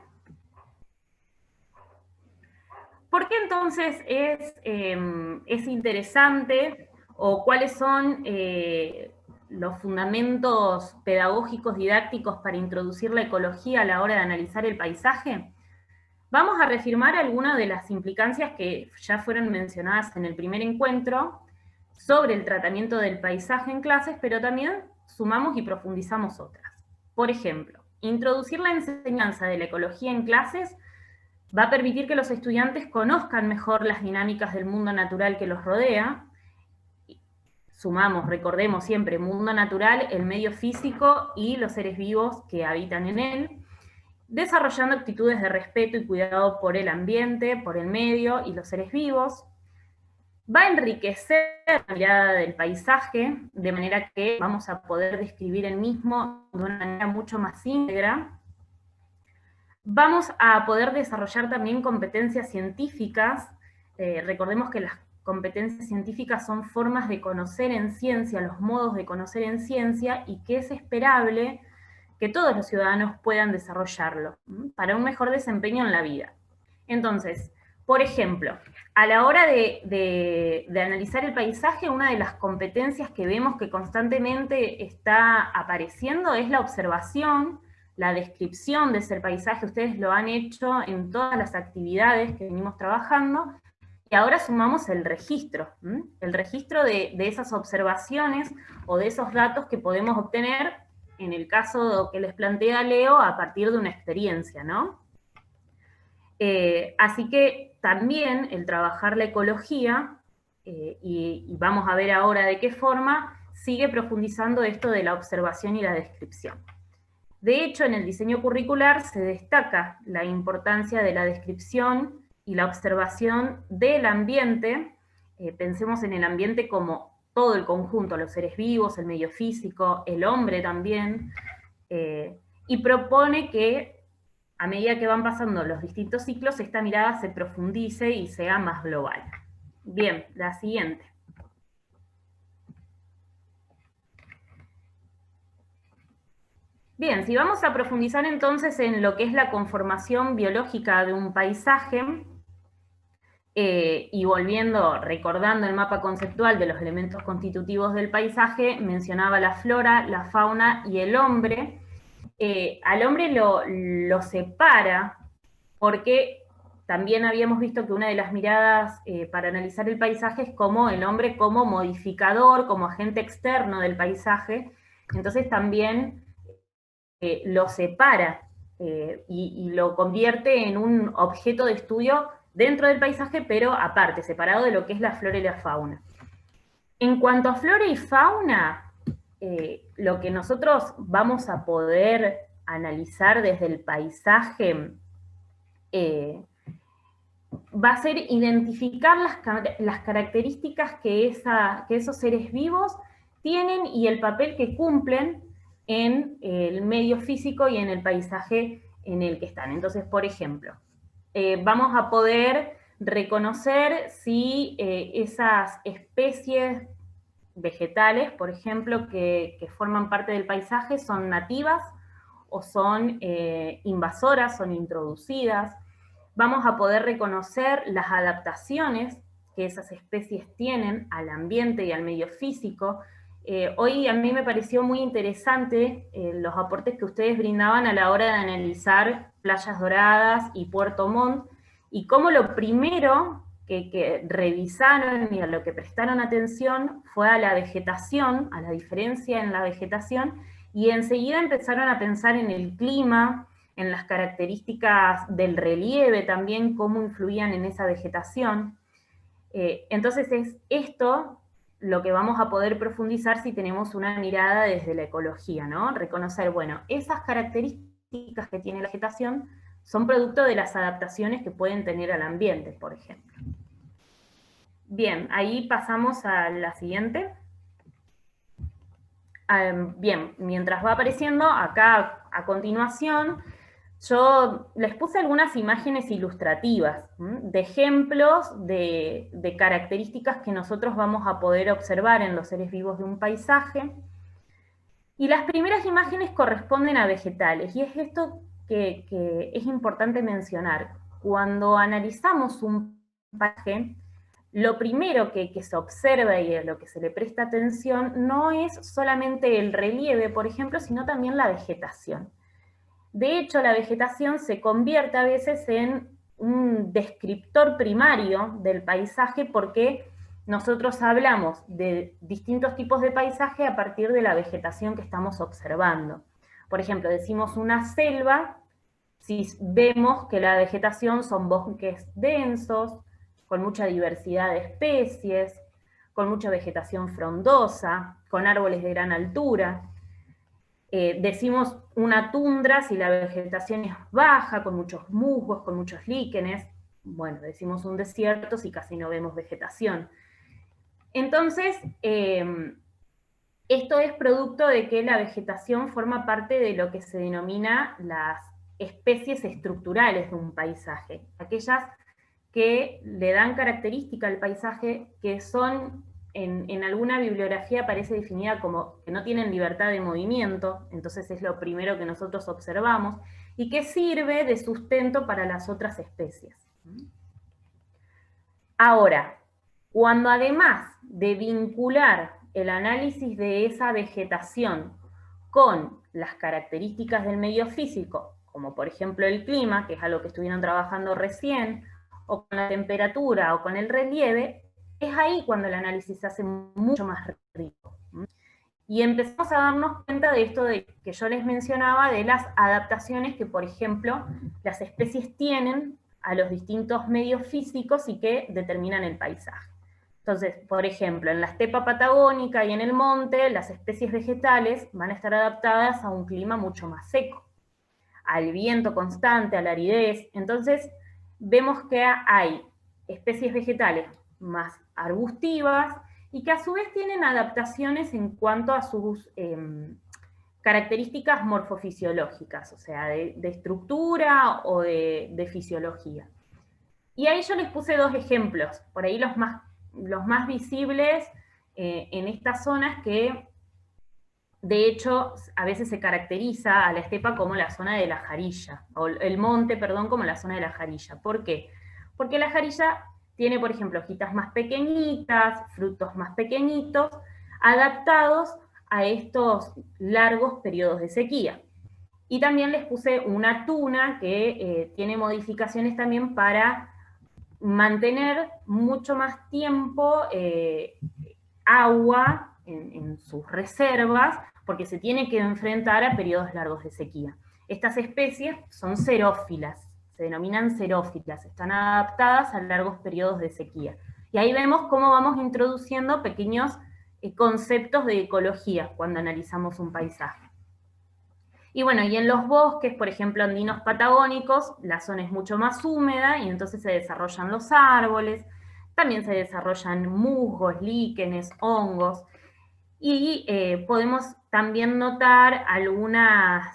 ¿Por qué entonces es interesante o cuáles son los fundamentos pedagógicos didácticos para introducir la ecología a la hora de analizar el paisaje? Vamos a reafirmar algunas de las implicancias que ya fueron mencionadas en el primer encuentro sobre el tratamiento del paisaje en clases, pero también sumamos y profundizamos otras. Por ejemplo, introducir la enseñanza de la ecología en clases va a permitir que los estudiantes conozcan mejor las dinámicas del mundo natural que los rodea. Sumamos, recordemos siempre, mundo natural, el medio físico y los seres vivos que habitan en él, desarrollando actitudes de respeto y cuidado por el ambiente, por el medio y los seres vivos. Va a enriquecer la mirada del paisaje, de manera que vamos a poder describir el mismo de una manera mucho más íntegra. Vamos a poder desarrollar también competencias científicas. Recordemos que las competencias científicas son formas de conocer en ciencia, los modos de conocer en ciencia, y que es esperable que todos los ciudadanos puedan desarrollarlo para un mejor desempeño en la vida. Entonces, por ejemplo, a la hora de analizar el paisaje, una de las competencias que vemos que constantemente está apareciendo es la observación, la descripción de ese paisaje. Ustedes lo han hecho en todas las actividades que venimos trabajando, y ahora sumamos el registro de esas observaciones o de esos datos que podemos obtener, en el caso que les plantea Leo, a partir de una experiencia, ¿no? Así que también el trabajar la ecología, y vamos a ver ahora de qué forma, sigue profundizando esto de la observación y la descripción. De hecho, en el diseño curricular se destaca la importancia de la descripción y la observación del ambiente. Pensemos en el ambiente como todo el conjunto, los seres vivos, el medio físico, el hombre también, y propone que a medida que van pasando los distintos ciclos, esta mirada se profundice y sea más global. Bien, la siguiente. Bien, si vamos a profundizar entonces en lo que es la conformación biológica de un paisaje, y volviendo, recordando el mapa conceptual de los elementos constitutivos del paisaje, mencionaba la flora, la fauna y el hombre. Al hombre lo separa porque también habíamos visto que una de las miradas para analizar el paisaje es como el hombre como modificador, como agente externo del paisaje, entonces también lo separa y lo convierte en un objeto de estudio dentro del paisaje, pero aparte, separado de lo que es la flora y la fauna. En cuanto a flora y fauna, lo que nosotros vamos a poder analizar desde el paisaje va a ser identificar las características que esos seres vivos tienen y el papel que cumplen en el medio físico y en el paisaje en el que están. Entonces, por ejemplo, vamos a poder reconocer si esas especies vegetales, por ejemplo, que forman parte del paisaje son nativas o son invasoras, son introducidas. Vamos a poder reconocer las adaptaciones que esas especies tienen al ambiente y al medio físico. Hoy a mí me pareció muy interesante los aportes que ustedes brindaban a la hora de analizar Playas Doradas y Puerto Montt, y cómo lo primero que revisaron y a lo que prestaron atención fue a la vegetación, a la diferencia en la vegetación, y enseguida empezaron a pensar en el clima, en las características del relieve también, cómo influían en esa vegetación. Entonces es esto lo que vamos a poder profundizar si tenemos una mirada desde la ecología, ¿no? Reconocer, bueno, esas características que tiene la vegetación son producto de las adaptaciones que pueden tener al ambiente, por ejemplo. Bien, ahí pasamos a la siguiente. Bien, mientras va apareciendo, acá a continuación, yo les puse algunas imágenes ilustrativas, de ejemplos de características que nosotros vamos a poder observar en los seres vivos de un paisaje. Y las primeras imágenes corresponden a vegetales, y es esto que es importante mencionar. Cuando analizamos un paisaje, lo primero que se observa y a lo que se le presta atención no es solamente el relieve, por ejemplo, sino también la vegetación. De hecho, la vegetación se convierte a veces en un descriptor primario del paisaje porque nosotros hablamos de distintos tipos de paisaje a partir de la vegetación que estamos observando. Por ejemplo, decimos una selva si vemos que la vegetación son bosques densos, con mucha diversidad de especies, con mucha vegetación frondosa, con árboles de gran altura. Decimos una tundra si la vegetación es baja, con muchos musgos, con muchos líquenes. Bueno, decimos un desierto si casi no vemos vegetación. Entonces, esto es producto de que la vegetación forma parte de lo que se denomina las especies estructurales de un paisaje, aquellas que le dan característica al paisaje, que son, en alguna bibliografía aparece definida como que no tienen libertad de movimiento, entonces es lo primero que nosotros observamos, y que sirve de sustento para las otras especies. Ahora, cuando además de vincular el análisis de esa vegetación con las características del medio físico, como por ejemplo el clima, que es algo que estuvieron trabajando recién, o con la temperatura, o con el relieve, es ahí cuando el análisis se hace mucho más rico. Y empezamos a darnos cuenta de esto que yo les mencionaba, de las adaptaciones que, por ejemplo, las especies tienen a los distintos medios físicos y que determinan el paisaje. Entonces, por ejemplo, en la estepa patagónica y en el monte, las especies vegetales van a estar adaptadas a un clima mucho más seco, al viento constante, a la aridez. Entonces, vemos que hay especies vegetales más arbustivas y que a su vez tienen adaptaciones en cuanto a sus características morfofisiológicas, o sea, de estructura o de fisiología. Y ahí yo les puse dos ejemplos, por ahí los más visibles en estas zonas que de hecho, a veces se caracteriza a la estepa como la zona de la jarilla, o el monte, perdón, como la zona de la jarilla. ¿Por qué? Porque la jarilla tiene, por ejemplo, hojitas más pequeñitas, frutos más pequeñitos, adaptados a estos largos periodos de sequía. Y también les puse una tuna que tiene modificaciones también para mantener mucho más tiempo agua en sus reservas, porque se tiene que enfrentar a periodos largos de sequía. Estas especies son xerófilas, se denominan xerófilas, están adaptadas a largos periodos de sequía. Y ahí vemos cómo vamos introduciendo pequeños conceptos de ecología cuando analizamos un paisaje. Y bueno, y en los bosques, por ejemplo, andinos patagónicos, la zona es mucho más húmeda y entonces se desarrollan los árboles, también se desarrollan musgos, líquenes, hongos, y podemos también notar algunas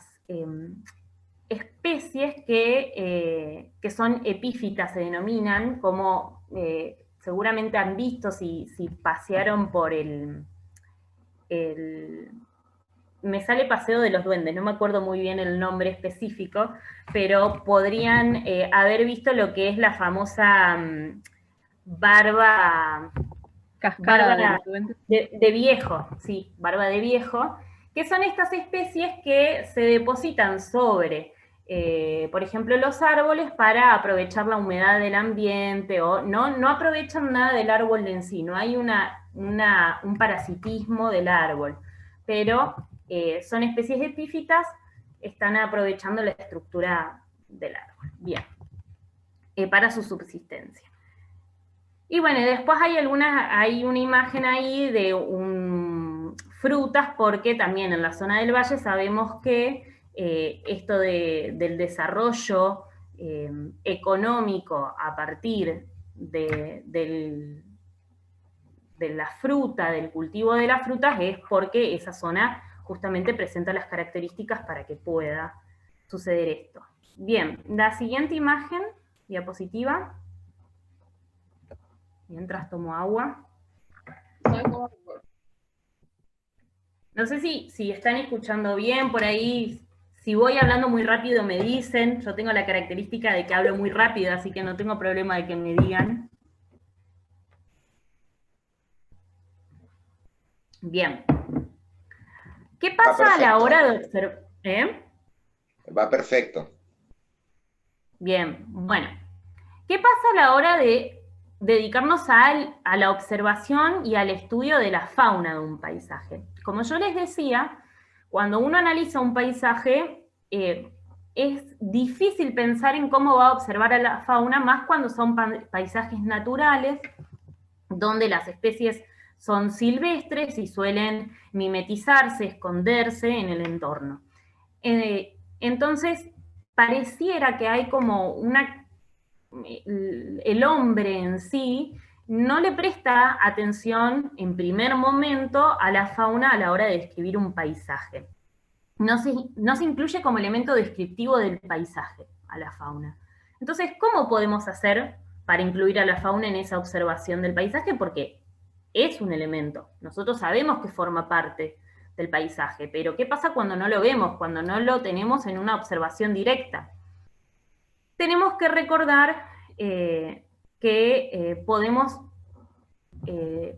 especies que son epífitas, se denominan, como seguramente han visto si pasearon por me sale Paseo de los Duendes, no me acuerdo muy bien el nombre específico, pero podrían haber visto lo que es la famosa barba de viejo, sí, barba de viejo, que son estas especies que se depositan sobre, por ejemplo, los árboles para aprovechar la humedad del ambiente, o no aprovechan nada del árbol en sí, no hay un parasitismo del árbol, pero son especies epífitas, están aprovechando la estructura del árbol, bien, para su subsistencia. Y bueno, después hay una imagen ahí de frutas, porque también en la zona del valle sabemos que esto del desarrollo económico a partir de la fruta, del cultivo de las frutas, es porque esa zona justamente presenta las características para que pueda suceder esto. Bien, la siguiente imagen, diapositiva. Mientras tomo agua. No sé si están escuchando bien por ahí. Si voy hablando muy rápido me dicen. Yo tengo la característica de que hablo muy rápido, así que no tengo problema de que me digan. Bien. ¿Qué pasa a la hora de observar? Va perfecto. Bien, bueno. ¿Qué pasa a la hora de dedicarnos a la observación y al estudio de la fauna de un paisaje? Como yo les decía, cuando uno analiza un paisaje, es difícil pensar en cómo va a observar a la fauna, más cuando son paisajes naturales, donde las especies son silvestres y suelen mimetizarse, esconderse en el entorno. Entonces, pareciera que hay como el hombre en sí no le presta atención en primer momento a la fauna a la hora de describir un paisaje. No se incluye como elemento descriptivo del paisaje a la fauna. Entonces, ¿cómo podemos hacer para incluir a la fauna en esa observación del paisaje? Porque es un elemento. Nosotros sabemos que forma parte del paisaje, pero ¿qué pasa cuando no lo vemos, cuando no lo tenemos en una observación directa? Tenemos que recordar que podemos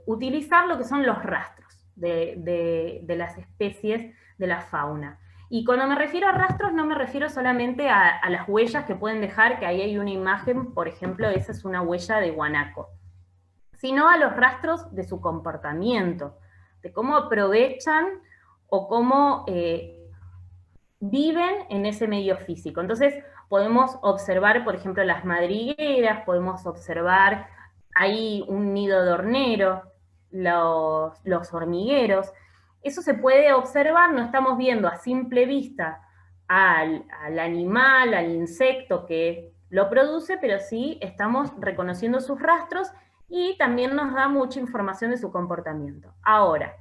utilizar lo que son los rastros de las especies de la fauna. Y cuando me refiero a rastros, no me refiero solamente a las huellas que pueden dejar, que ahí hay una imagen, por ejemplo, esa es una huella de guanaco, sino a los rastros de su comportamiento, de cómo aprovechan o cómo viven en ese medio físico. Entonces, podemos observar, por ejemplo, las madrigueras, podemos observar ahí un nido de hornero, los hormigueros. Eso se puede observar, no estamos viendo a simple vista al animal, al insecto que lo produce, pero sí estamos reconociendo sus rastros y también nos da mucha información de su comportamiento. Ahora,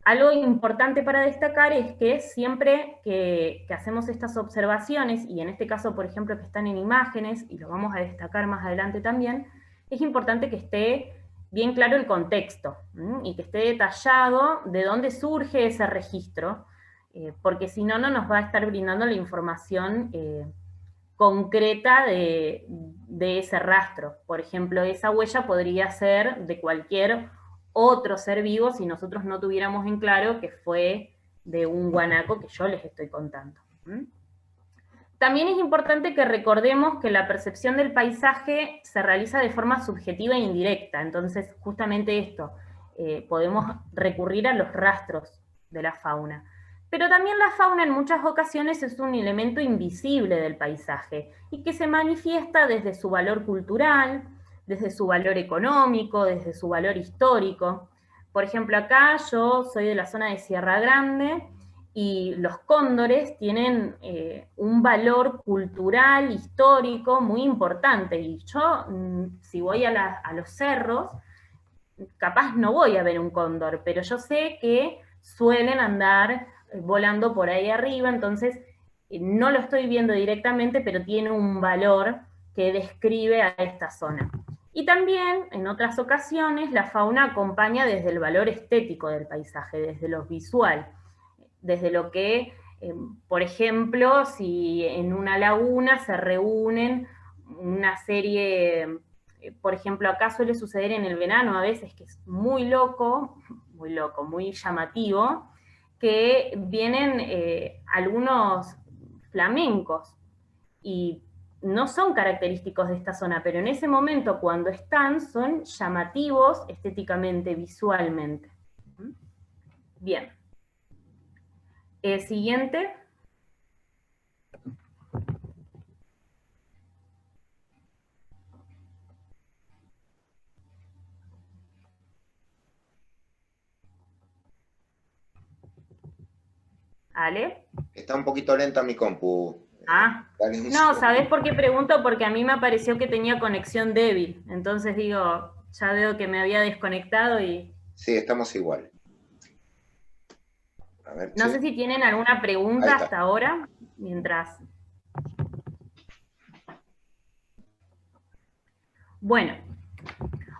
algo importante para destacar es que siempre que hacemos estas observaciones, y en este caso, por ejemplo, que están en imágenes, y lo vamos a destacar más adelante también, es importante que esté bien claro el contexto, y que esté detallado de dónde surge ese registro, porque si no, no nos va a estar brindando la información concreta de ese rastro. Por ejemplo, esa huella podría ser de cualquier otro ser vivo si nosotros no tuviéramos en claro que fue de un guanaco que yo les estoy contando. También es importante que recordemos que la percepción del paisaje se realiza de forma subjetiva e indirecta, entonces justamente esto, podemos recurrir a los rastros de la fauna. Pero también la fauna en muchas ocasiones es un elemento invisible del paisaje y que se manifiesta desde su valor cultural, desde su valor económico, desde su valor histórico. Por ejemplo, acá yo soy de la zona de Sierra Grande y los cóndores tienen un valor cultural, histórico muy importante. Y yo, si voy a los cerros, capaz no voy a ver un cóndor, pero yo sé que suelen andar volando por ahí arriba, entonces no lo estoy viendo directamente, pero tiene un valor que describe a esta zona. Y también, en otras ocasiones, la fauna acompaña desde el valor estético del paisaje, desde lo visual, desde lo que, por ejemplo, si en una laguna se reúnen una serie, por ejemplo, acá suele suceder en el verano a veces, que es muy loco, muy llamativo, que vienen algunos flamencos, y no son característicos de esta zona, pero en ese momento cuando están son llamativos estéticamente, visualmente. Bien. Siguiente. ¿Ale? Está un poquito lenta mi compu. No, ¿sabés por qué pregunto? Porque a mí me pareció que tenía conexión débil. Entonces digo, ya veo que me había desconectado y... Sí, estamos igual. A ver, no sé si tienen alguna pregunta hasta ahora, mientras... Bueno,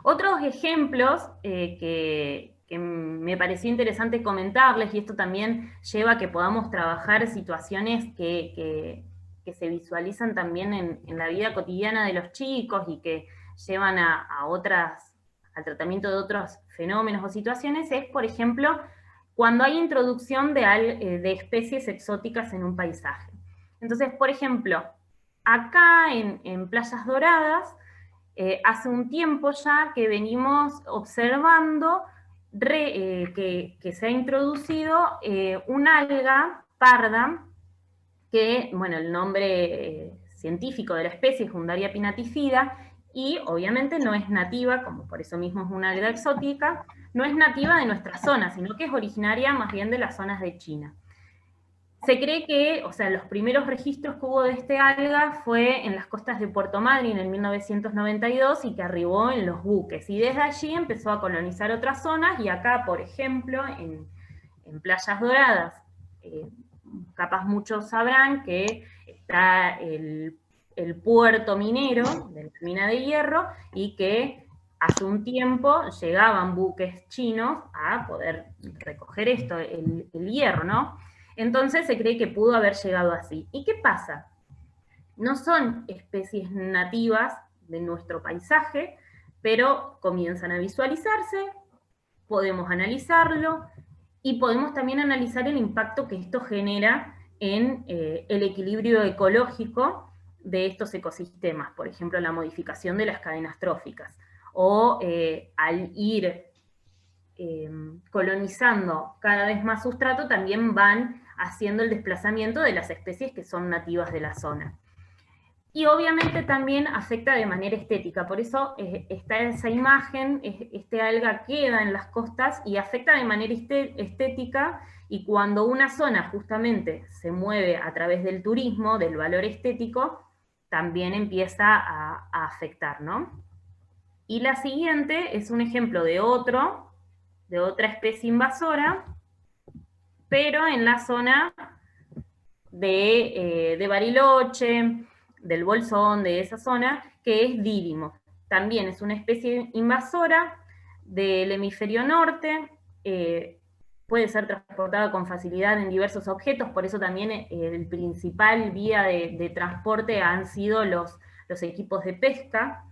otros ejemplos que me pareció interesante comentarles, y esto también lleva a que podamos trabajar situaciones que se visualizan también en la vida cotidiana de los chicos y que llevan al tratamiento de otros fenómenos o situaciones, es, por ejemplo, cuando hay introducción de especies exóticas en un paisaje. Entonces, por ejemplo, acá en Playas Doradas, hace un tiempo ya que venimos observando que se ha introducido una alga parda, que, bueno, el nombre científico de la especie es Undaria pinnatifida, y obviamente no es nativa, como por eso mismo es una alga exótica, no es nativa de nuestra zona, sino que es originaria más bien de las zonas de China. Se cree que, o sea, los primeros registros que hubo de este alga fue en las costas de Puerto Madryn en 1992 y que arribó en los buques, y desde allí empezó a colonizar otras zonas, y acá, por ejemplo, en Playas Doradas, capaz muchos sabrán que está el puerto minero de la mina de hierro, y que hace un tiempo llegaban buques chinos a poder recoger esto, el hierro, ¿no? Entonces se cree que pudo haber llegado así. ¿Y qué pasa? No son especies nativas de nuestro paisaje, pero comienzan a visualizarse, podemos analizarlo, y podemos también analizar el impacto que esto genera en el equilibrio ecológico de estos ecosistemas, por ejemplo, la modificación de las cadenas tróficas, o al ir colonizando cada vez más sustrato, también van haciendo el desplazamiento de las especies que son nativas de la zona. Y obviamente también afecta de manera estética, por eso está esa imagen, este alga queda en las costas y afecta de manera estética, y cuando una zona justamente se mueve a través del turismo, del valor estético, también empieza a afectar, ¿no? Y la siguiente es un ejemplo de otra especie invasora, pero en la zona de Bariloche, del Bolsón, de esa zona, que es Dídimo. También es una especie invasora, del hemisferio norte, puede ser transportada con facilidad en diversos objetos, por eso también el principal vía de transporte han sido los equipos de pesca.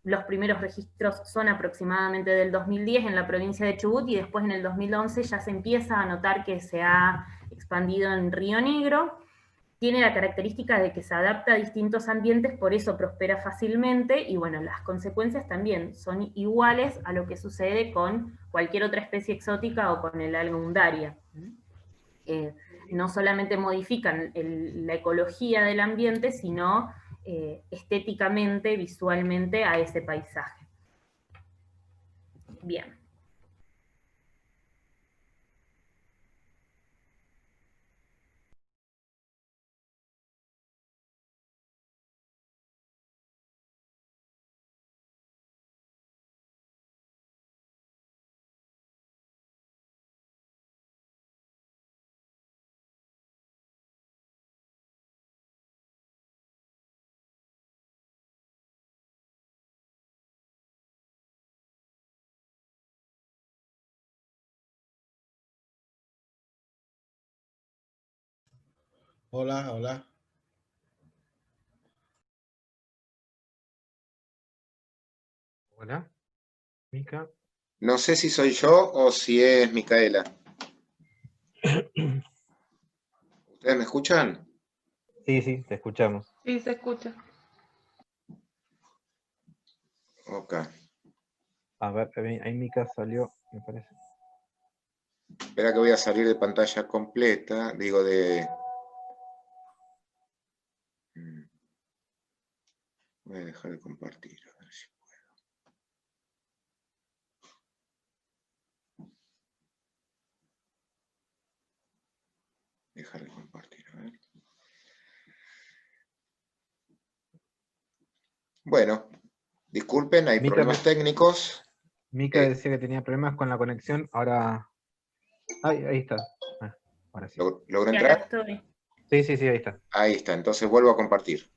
Los primeros registros son aproximadamente del 2010 en la provincia de Chubut, y después en el 2011 ya se empieza a notar que se ha expandido en Río Negro. Tiene la característica de que se adapta a distintos ambientes, por eso prospera fácilmente, y bueno, las consecuencias también son iguales a lo que sucede con cualquier otra especie exótica o con el alga undaria. No solamente modifican la ecología del ambiente, sino estéticamente, visualmente a ese paisaje. Bien. Hola, hola. Hola, Mica. No sé si soy yo o si es Micaela. ¿Ustedes me escuchan? Sí, sí, te escuchamos. Sí, se escucha. Ok. A ver, ahí Mica salió, me parece. Espera que voy a salir de pantalla completa, digo de... Voy a dejar de compartir, a ver si puedo. Dejar de compartir, a ver. Bueno, disculpen, hay problemas técnicos. Mica decía que tenía problemas con la conexión, ahora... Ahí está. Ahora sí. ¿Logró entrar? Sí, sí, sí, ahí está. Ahí está, entonces vuelvo a compartir.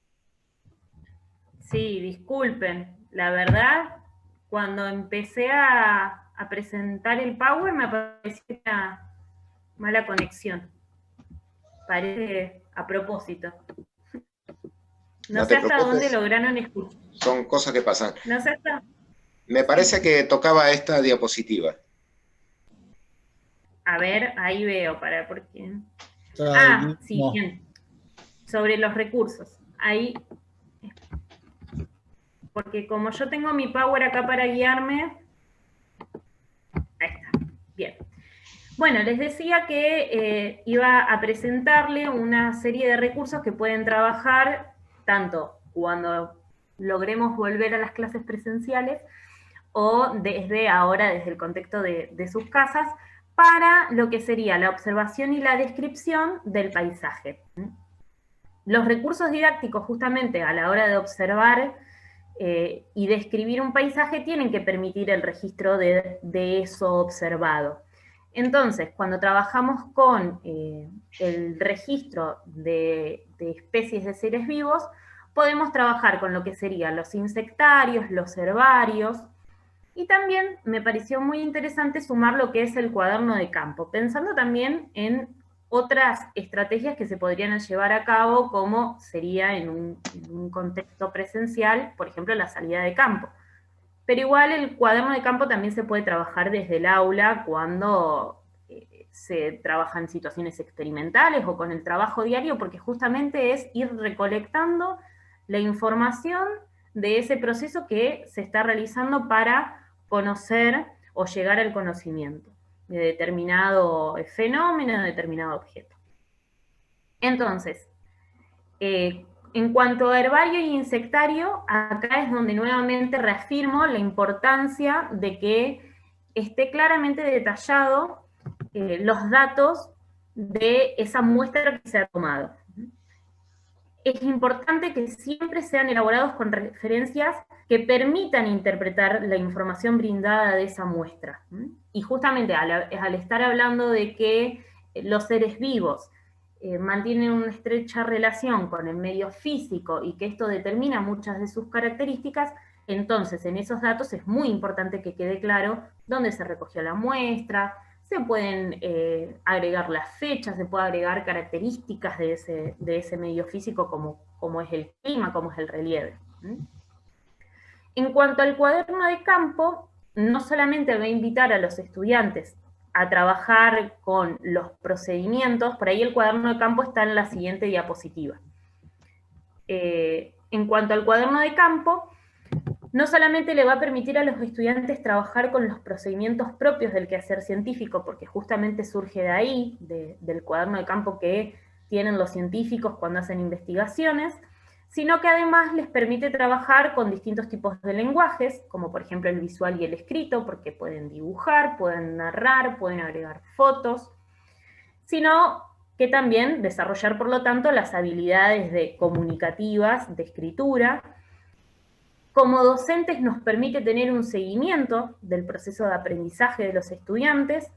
Sí, disculpen. La verdad, cuando empecé a presentar el Power me apareció una mala conexión. Parece a propósito. No sé hasta dónde lograron escuchar. Son cosas que pasan. No sé hasta... Me parece que tocaba esta diapositiva. A ver, ahí veo, ¿por qué? Sí, bien. Sobre los recursos. Ahí... Porque como yo tengo mi Power acá para guiarme... Ahí está. Bien. Bueno, les decía que iba a presentarle una serie de recursos que pueden trabajar tanto cuando logremos volver a las clases presenciales o desde ahora, desde el contexto de sus casas, para lo que sería la observación y la descripción del paisaje. Los recursos didácticos, justamente a la hora de observar y describir un paisaje, tienen que permitir el registro de eso observado. Entonces, cuando trabajamos con el registro de especies de seres vivos, podemos trabajar con lo que serían los insectarios, los herbarios, y también me pareció muy interesante sumar lo que es el cuaderno de campo, pensando también en otras estrategias que se podrían llevar a cabo, como sería en un contexto presencial, por ejemplo, la salida de campo. Pero igual el cuaderno de campo también se puede trabajar desde el aula cuando se trabaja en situaciones experimentales o con el trabajo diario, porque justamente es ir recolectando la información de ese proceso que se está realizando para conocer o llegar al conocimiento de determinado fenómeno, de determinado objeto. Entonces, en cuanto a herbario y insectario, acá es donde nuevamente reafirmo la importancia de que esté claramente detallado los datos de esa muestra que se ha tomado. Es importante que siempre sean elaborados con referencias que permitan interpretar la información brindada de esa muestra. Y justamente al estar hablando de que los seres vivos mantienen una estrecha relación con el medio físico y que esto determina muchas de sus características, Entonces, en esos datos es muy importante que quede claro dónde se recogió la muestra, se pueden agregar las fechas, se puede agregar características de ese medio físico como es el clima, como es el relieve. En cuanto al cuaderno de campo, no solamente va a invitar a los estudiantes a trabajar con los procedimientos, por ahí el cuaderno de campo está en la siguiente diapositiva. En cuanto al cuaderno de campo, no solamente le va a permitir a los estudiantes trabajar con los procedimientos propios del quehacer científico, porque justamente surge de ahí, del cuaderno de campo que tienen los científicos cuando hacen investigaciones, sino que además les permite trabajar con distintos tipos de lenguajes, como por ejemplo el visual y el escrito, porque pueden dibujar, pueden narrar, pueden agregar fotos, sino que también desarrollar, por lo tanto, las habilidades comunicativas, de escritura. Como docentes nos permite tener un seguimiento del proceso de aprendizaje de los estudiantes,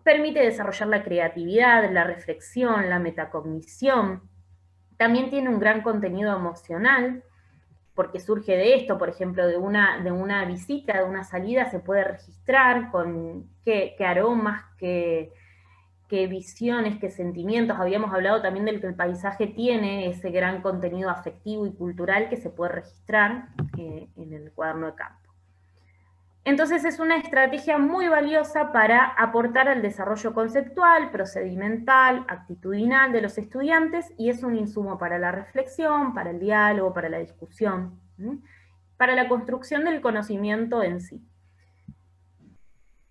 permite desarrollar la creatividad, la reflexión, la metacognición. También tiene un gran contenido emocional, porque surge de esto, por ejemplo, de una visita, de una salida, se puede registrar con qué aromas, qué visiones, qué sentimientos. Habíamos hablado también del que el paisaje tiene ese gran contenido afectivo y cultural que se puede registrar en el cuaderno de campo. Entonces es una estrategia muy valiosa para aportar al desarrollo conceptual, procedimental, actitudinal de los estudiantes, y es un insumo para la reflexión, para el diálogo, para la discusión, para la construcción del conocimiento en sí.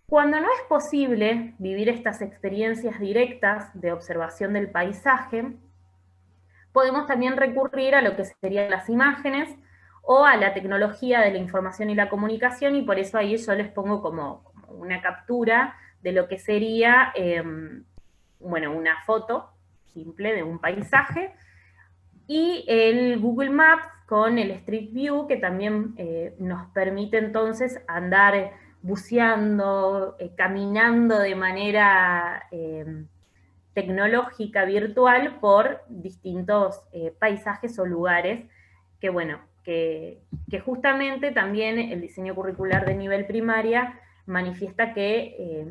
Cuando no es posible vivir estas experiencias directas de observación del paisaje, podemos también recurrir a lo que serían las imágenes o a la tecnología de la información y la comunicación, y por eso ahí yo les pongo como una captura de lo que sería, bueno, una foto simple de un paisaje, y el Google Maps con el Street View, que también nos permite entonces andar buceando, caminando de manera tecnológica, virtual, por distintos paisajes o lugares que, bueno, que justamente también el diseño curricular de nivel primaria manifiesta que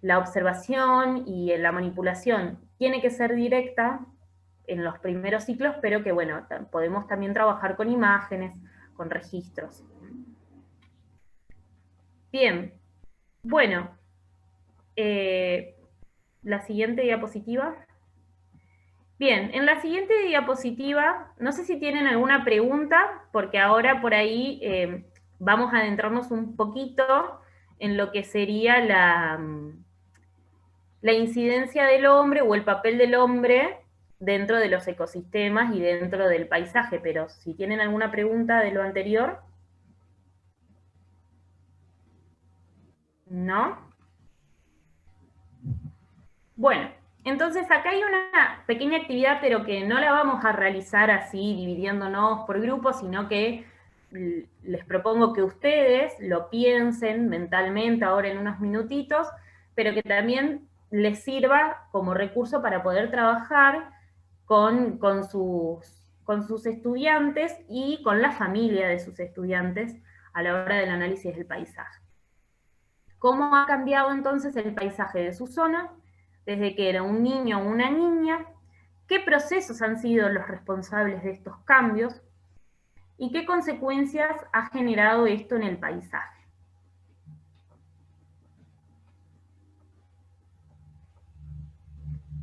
la observación y la manipulación tiene que ser directa en los primeros ciclos, pero que, bueno, podemos también trabajar con imágenes, con registros. Bien, bueno, la siguiente diapositiva. Bien, en la siguiente diapositiva, no sé si tienen alguna pregunta, porque ahora por ahí vamos a adentrarnos un poquito en lo que sería la incidencia del hombre o el papel del hombre dentro de los ecosistemas y dentro del paisaje, pero si tienen alguna pregunta de lo anterior. ¿No? Bueno, entonces acá hay una pequeña actividad, pero que no la vamos a realizar así, dividiéndonos por grupos, sino que les propongo que ustedes lo piensen mentalmente ahora en unos minutitos, pero que también les sirva como recurso para poder trabajar con sus estudiantes y con la familia de sus estudiantes a la hora del análisis del paisaje. ¿Cómo ha cambiado entonces el paisaje de su zona desde que era un niño o una niña? ¿Qué procesos han sido los responsables de estos cambios? ¿Y qué consecuencias ha generado esto en el paisaje?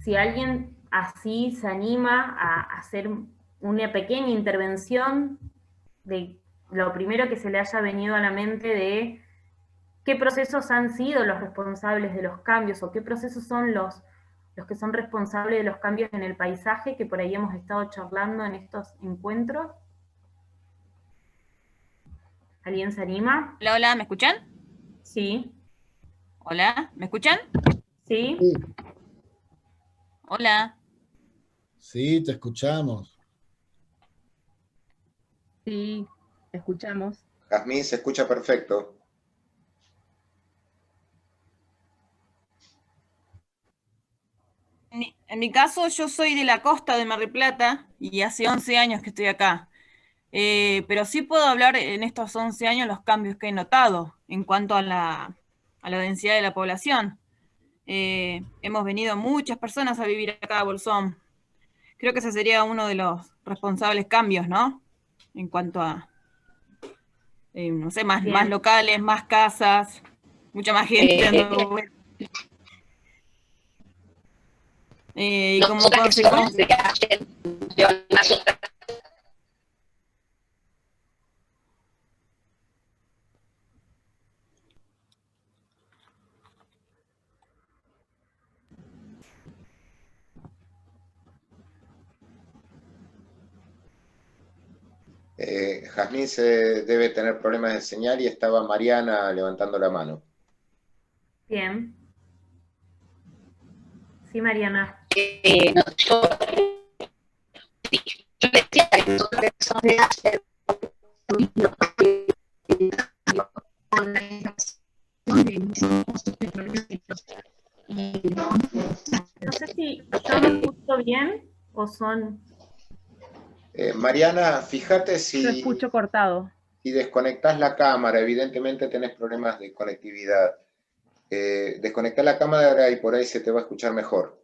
Si alguien así se anima a hacer una pequeña intervención de lo primero que se le haya venido a la mente de qué procesos han sido los responsables de los cambios, o qué procesos son los que son responsables de los cambios en el paisaje, que por ahí hemos estado charlando en estos encuentros. ¿Alguien se anima? Hola, hola, ¿me escuchan? Sí. Hola, ¿me escuchan? Sí. Hola. Sí, te escuchamos. Sí, te escuchamos. Jazmín, se escucha perfecto. En mi caso, yo soy de la costa de Mar del Plata y hace 11 años que estoy acá. pero sí puedo hablar en estos 11 años los cambios que he notado en cuanto a la densidad de la población. Hemos venido muchas personas a vivir acá a Bolsón. Creo que ese sería uno de los responsables cambios, ¿no? En cuanto a, no sé, más locales, más casas, mucha más gente dando vueltas. Y como consecuencia... Jazmín se debe tener problemas de señal y estaba Mariana levantando la mano. Bien. Sí, Mariana. Yo decía que nosotros somos de hacer no sé si yo me escucho bien o son... Mariana, fíjate si... Lo escucho cortado. Si desconectás la cámara, evidentemente tenés problemas de conectividad. Desconectá la cámara y por ahí se te va a escuchar mejor.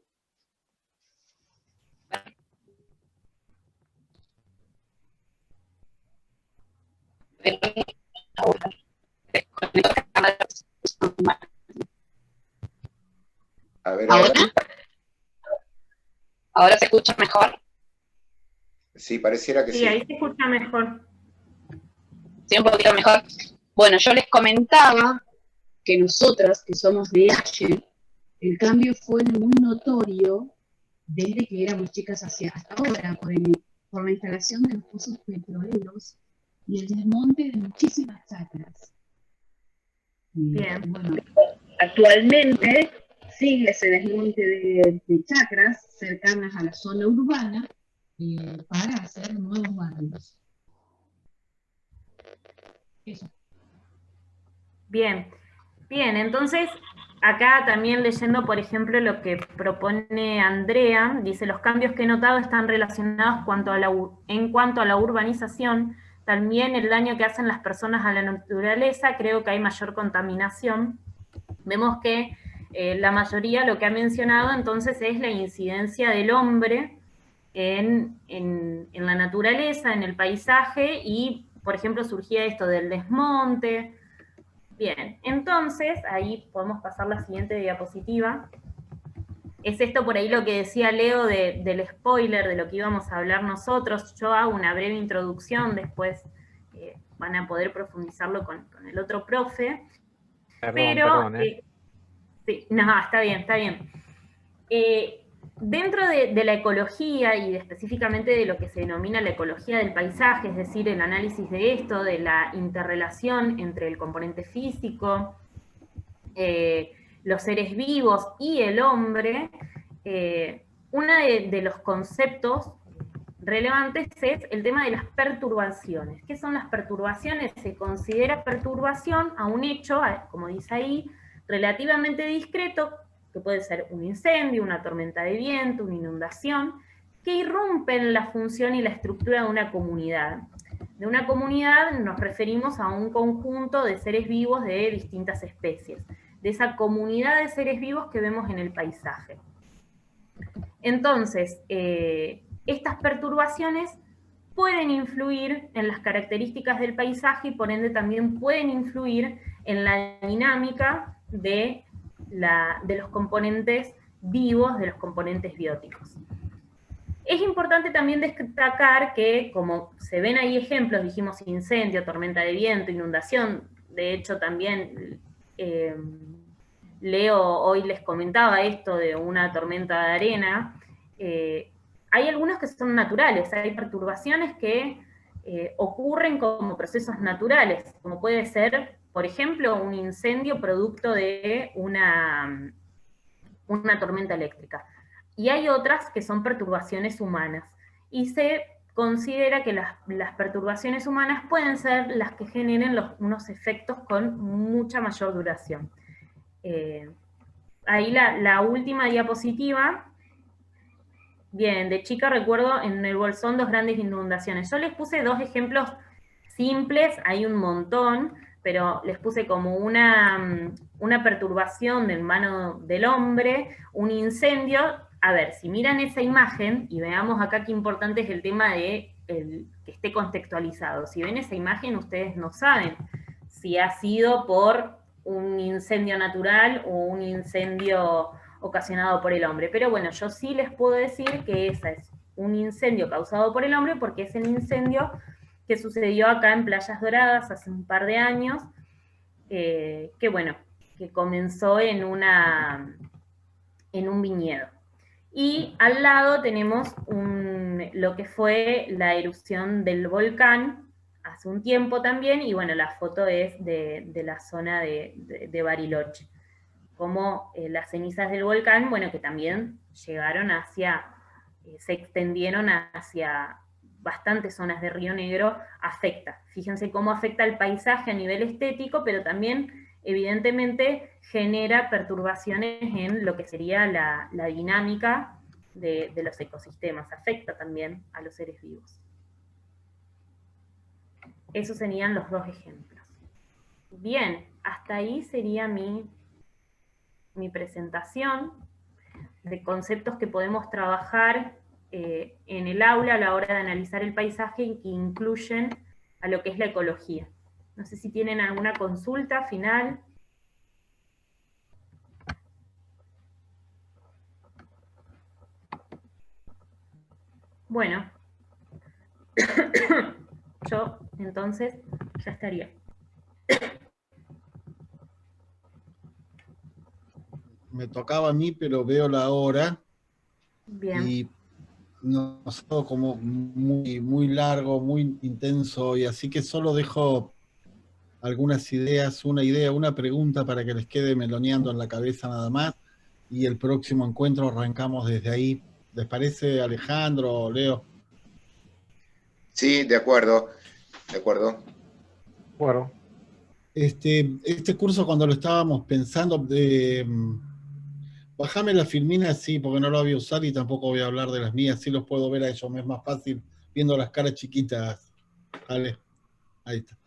A ver, ¿Ahora se escucha mejor? Sí, pareciera que sí. Sí, ahí se escucha mejor. Sí, un poquito mejor. Bueno, yo les comentaba que nosotras, que somos de H, el cambio fue muy notorio desde que éramos chicas hasta ahora, por la instalación de los pozos petroleros y el desmonte de muchísimas chacras. Bien. Bueno, actualmente sigue ese desmonte de chacras cercanas a la zona urbana para hacer nuevos barrios. Eso. Bien, bien, entonces acá también leyendo, por ejemplo, lo que propone Andrea, dice, los cambios que he notado están relacionados en cuanto a la urbanización, también el daño que hacen las personas a la naturaleza, creo que hay mayor contaminación. Vemos que la mayoría lo que ha mencionado entonces es la incidencia del hombre en la naturaleza, en el paisaje, y por ejemplo surgía esto del desmonte. Bien, entonces, ahí podemos pasar la siguiente diapositiva. Es esto por ahí lo que decía Leo del spoiler, de lo que íbamos a hablar nosotros. Yo hago una breve introducción, después van a poder profundizarlo con el otro profe. Perdón, sí, no, está bien, está bien. Dentro de la ecología y específicamente de lo que se denomina la ecología del paisaje, es decir, el análisis de esto, de la interrelación entre el componente físico, los seres vivos y el hombre, uno de los conceptos relevantes es el tema de las perturbaciones. ¿Qué son las perturbaciones? Se considera perturbación a un hecho, como dice ahí, relativamente discreto, que puede ser un incendio, una tormenta de viento, una inundación, que irrumpen la función y la estructura de una comunidad. De una comunidad nos referimos a un conjunto de seres vivos de distintas especies, de esa comunidad de seres vivos que vemos en el paisaje. Entonces, estas perturbaciones pueden influir en las características del paisaje y por ende también pueden influir en la dinámica de los componentes vivos, de los componentes bióticos. Es importante también destacar que, como se ven ahí ejemplos, dijimos incendio, tormenta de viento, inundación, de hecho también Leo hoy les comentaba esto de una tormenta de arena, hay algunos que son naturales, hay perturbaciones que ocurren como procesos naturales, como puede ser, por ejemplo, un incendio producto de una tormenta eléctrica. Y hay otras que son perturbaciones humanas. Y se considera que las perturbaciones humanas pueden ser las que generen unos efectos con mucha mayor duración. Ahí la última diapositiva Bien, de chica recuerdo en el Bolsón 2 grandes inundaciones. Yo les puse 2 ejemplos simples, hay un montón, pero les puse como una perturbación de mano del hombre, un incendio. A ver, si miran esa imagen, y veamos acá qué importante es el tema de que esté contextualizado. Si ven esa imagen, ustedes no saben si ha sido por un incendio natural o un incendio ocasionado por el hombre. Pero bueno, yo sí les puedo decir que ese es un incendio causado por el hombre, porque es el incendio que sucedió acá en Playas Doradas hace un par de años, que bueno, que comenzó en un viñedo. Y al lado tenemos lo que fue la erupción del volcán hace un tiempo también, y bueno, la foto es de la zona de Bariloche. Como las cenizas del volcán, bueno, que también llegaron se extendieron hacia bastantes zonas de Río Negro, afecta. Fíjense cómo afecta el paisaje a nivel estético, pero también, evidentemente, genera perturbaciones en lo que sería la dinámica de los ecosistemas, afecta también a los seres vivos. Esos serían los 2 ejemplos. Bien, hasta ahí sería mi presentación de conceptos que podemos trabajar en el aula a la hora de analizar el paisaje y que incluyen a lo que es la ecología. No sé si tienen alguna consulta final. Bueno, yo entonces ya estaría. Me tocaba a mí, pero veo la hora. Bien. Y nos ha sido como muy largo, muy intenso, y así que solo dejo algunas ideas, una pregunta para que les quede meloneando en la cabeza nada más, y el próximo encuentro arrancamos desde ahí. ¿Les parece, Alejandro o Leo? Sí, de acuerdo, de acuerdo. Bueno. Este curso, cuando lo estábamos pensando, bajame la filmina, sí, porque no lo voy a usar y tampoco voy a hablar de las mías, sí los puedo ver a ellos, me es más fácil viendo las caras chiquitas. Vale, ahí está.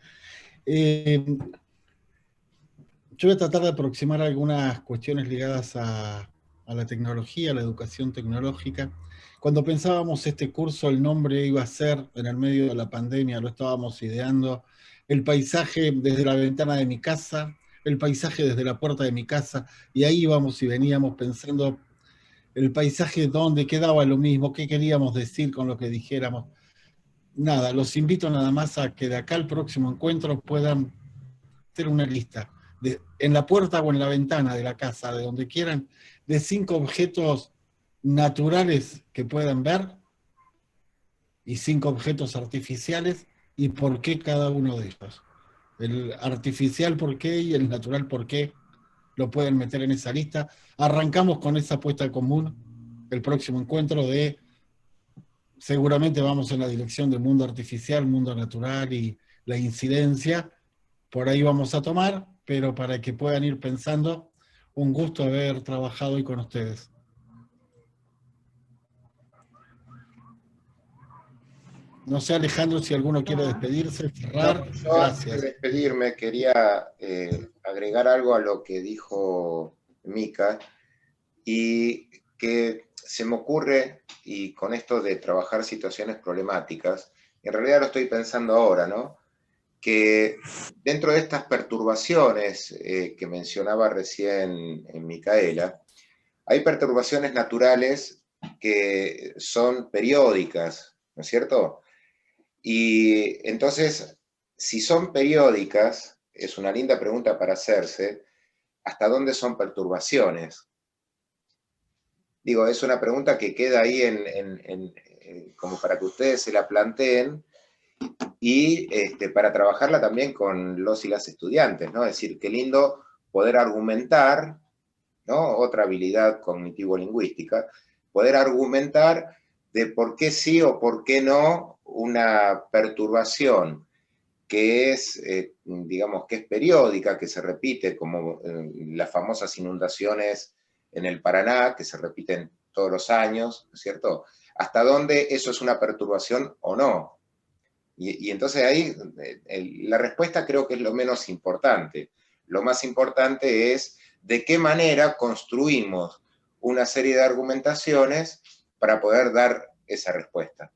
Yo voy a tratar de aproximar algunas cuestiones ligadas a la tecnología, a la educación tecnológica. Cuando pensábamos este curso, el nombre iba a ser, en el medio de la pandemia, lo estábamos ideando, el paisaje desde la ventana de mi casa, el paisaje desde la puerta de mi casa, y ahí íbamos y veníamos pensando el paisaje donde quedaba lo mismo, qué queríamos decir con lo que dijéramos. Nada, los invito nada más a que de acá al próximo encuentro puedan hacer una lista, en la puerta o en la ventana de la casa, de donde quieran, de 5 objetos naturales que puedan ver, y 5 objetos artificiales, y por qué cada uno de ellos. El artificial por qué y el natural por qué, lo pueden meter en esa lista. Arrancamos con esa apuesta común, el próximo encuentro seguramente vamos en la dirección del mundo artificial, mundo natural y la incidencia, por ahí vamos a tomar, pero para que puedan ir pensando, un gusto haber trabajado hoy con ustedes. No sé, Alejandro, si alguno quiere despedirse, cerrar. Yo antes de despedirme quería agregar algo a lo que dijo Mica, y que se me ocurre, y con esto de trabajar situaciones problemáticas, en realidad lo estoy pensando ahora, ¿no? Que dentro de estas perturbaciones que mencionaba recién Micaela, hay perturbaciones naturales que son periódicas, ¿no es cierto? Y entonces, si son periódicas, es una linda pregunta para hacerse, ¿hasta dónde son perturbaciones? Digo, es una pregunta que queda ahí como para que ustedes se la planteen, y para trabajarla también con los y las estudiantes, ¿no? Es decir, qué lindo poder argumentar, ¿no? Otra habilidad cognitivo-lingüística, poder argumentar de por qué sí o por qué no una perturbación que es, digamos, que es periódica, que se repite, como las famosas inundaciones en el Paraná, que se repiten todos los años, ¿no es cierto? ¿Hasta dónde eso es una perturbación o no? Y entonces ahí la respuesta creo que es lo menos importante. Lo más importante es de qué manera construimos una serie de argumentaciones para poder dar esa respuesta.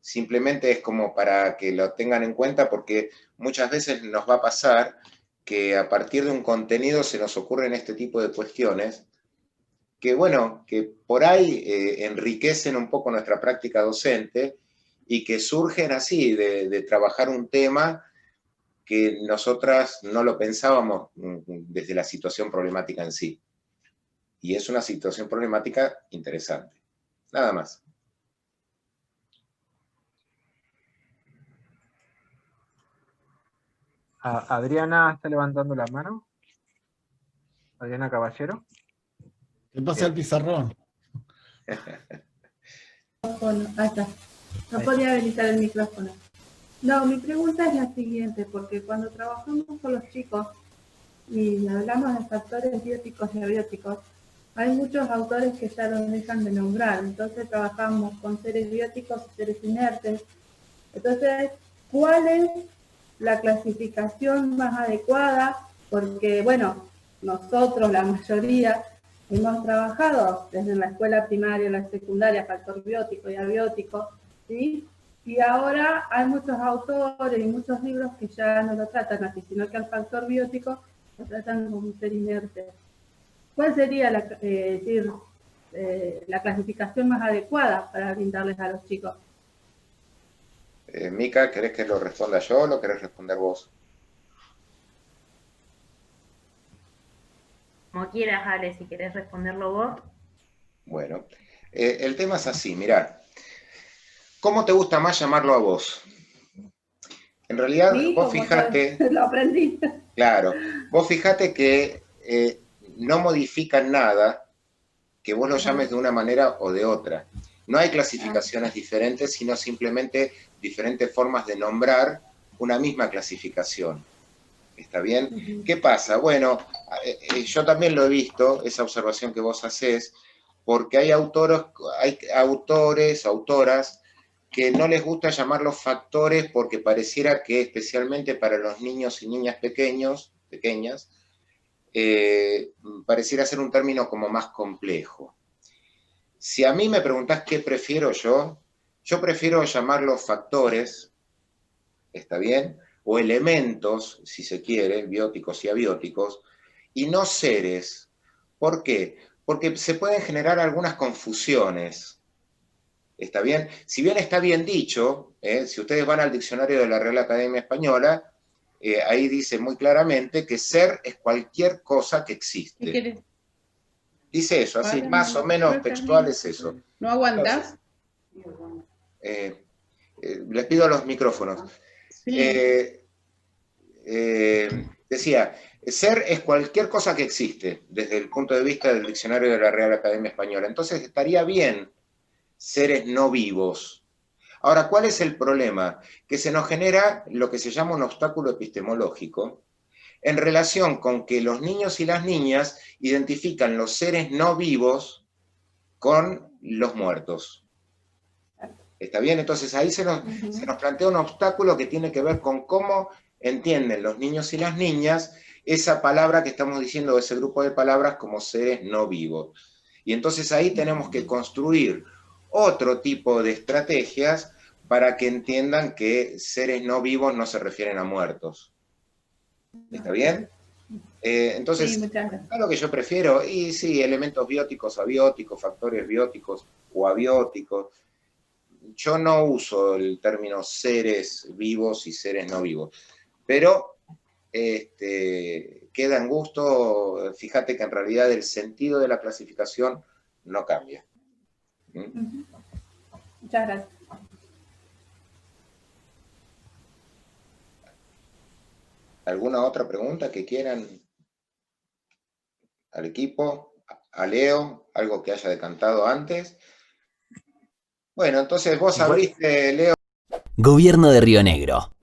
Simplemente es como para que lo tengan en cuenta, porque muchas veces nos va a pasar que a partir de un contenido se nos ocurren este tipo de cuestiones que, bueno, que por ahí enriquecen un poco nuestra práctica docente y que surgen así, de trabajar un tema que nosotras no lo pensábamos desde la situación problemática en sí. Y es una situación problemática interesante. Nada más. Adriana está levantando la mano. Adriana Caballero. ¿Qué pasa el pizarrón? Bueno, ahí está. No podía habilitar el micrófono. No, mi pregunta es la siguiente, porque cuando trabajamos con los chicos y hablamos de factores bióticos y abióticos, hay muchos autores que ya los dejan de nombrar. Entonces trabajamos con seres bióticos y seres inertes. Entonces, ¿cuál es la clasificación más adecuada? Porque, bueno, nosotros, la mayoría, hemos trabajado desde la escuela primaria, la secundaria, factor biótico y abiótico, ¿sí? Y ahora hay muchos autores y muchos libros que ya no lo tratan así, sino que al factor biótico lo tratan como un ser inerte. ¿Cuál sería la clasificación más adecuada para brindarles a los chicos? Mica, ¿querés que lo responda yo o lo querés responder vos? Como quieras, Ale, si querés responderlo vos. Bueno, el tema es así, mirá. ¿Cómo te gusta más llamarlo a vos? En realidad, vos fijate... Lo aprendí. Claro, vos fijate que no modifican nada que vos lo llames de una manera o de otra. No hay clasificaciones diferentes, sino simplemente diferentes formas de nombrar una misma clasificación. ¿Está bien? ¿Qué pasa? Bueno, yo también lo he visto, esa observación que vos hacés, porque hay autores, autoras, que no les gusta llamarlos factores porque pareciera que especialmente para los niños y niñas pequeñas, pareciera ser un término como más complejo. Si a mí me preguntás qué prefiero yo prefiero llamarlos factores, ¿está bien? O elementos, si se quiere, bióticos y abióticos, y no seres. ¿Por qué? Porque se pueden generar algunas confusiones. ¿Está bien? Si bien está bien dicho, si ustedes van al diccionario de la Real Academia Española, ahí dice muy claramente que ser es cualquier cosa que existe. Dice eso, así más o menos textual es eso. ¿No aguantás? Les pido los micrófonos. Sí. Decía, ser es cualquier cosa que existe, desde el punto de vista del diccionario de la Real Academia Española. Entonces estaría bien seres no vivos. Ahora, ¿cuál es el problema? Que se nos genera lo que se llama un obstáculo epistemológico en relación con que los niños y las niñas identifican los seres no vivos con los muertos. ¿Está bien? Entonces ahí se nos plantea un obstáculo que tiene que ver con cómo entienden los niños y las niñas esa palabra que estamos diciendo, ese grupo de palabras como seres no vivos. Y entonces ahí tenemos que construir otro tipo de estrategias para que entiendan que seres no vivos no se refieren a muertos. ¿Está bien? Entonces, Sí, ¿es lo que yo prefiero? Y sí, elementos bióticos, abióticos, factores bióticos o abióticos. Yo no uso el término seres vivos y seres no vivos, pero queda en gusto. Fíjate que en realidad el sentido de la clasificación no cambia. Muchas gracias. ¿Alguna otra pregunta que quieran al equipo? ¿A Leo? ¿Algo que haya decantado antes? Bueno, entonces vos abriste, Leo. Gobierno de Río Negro.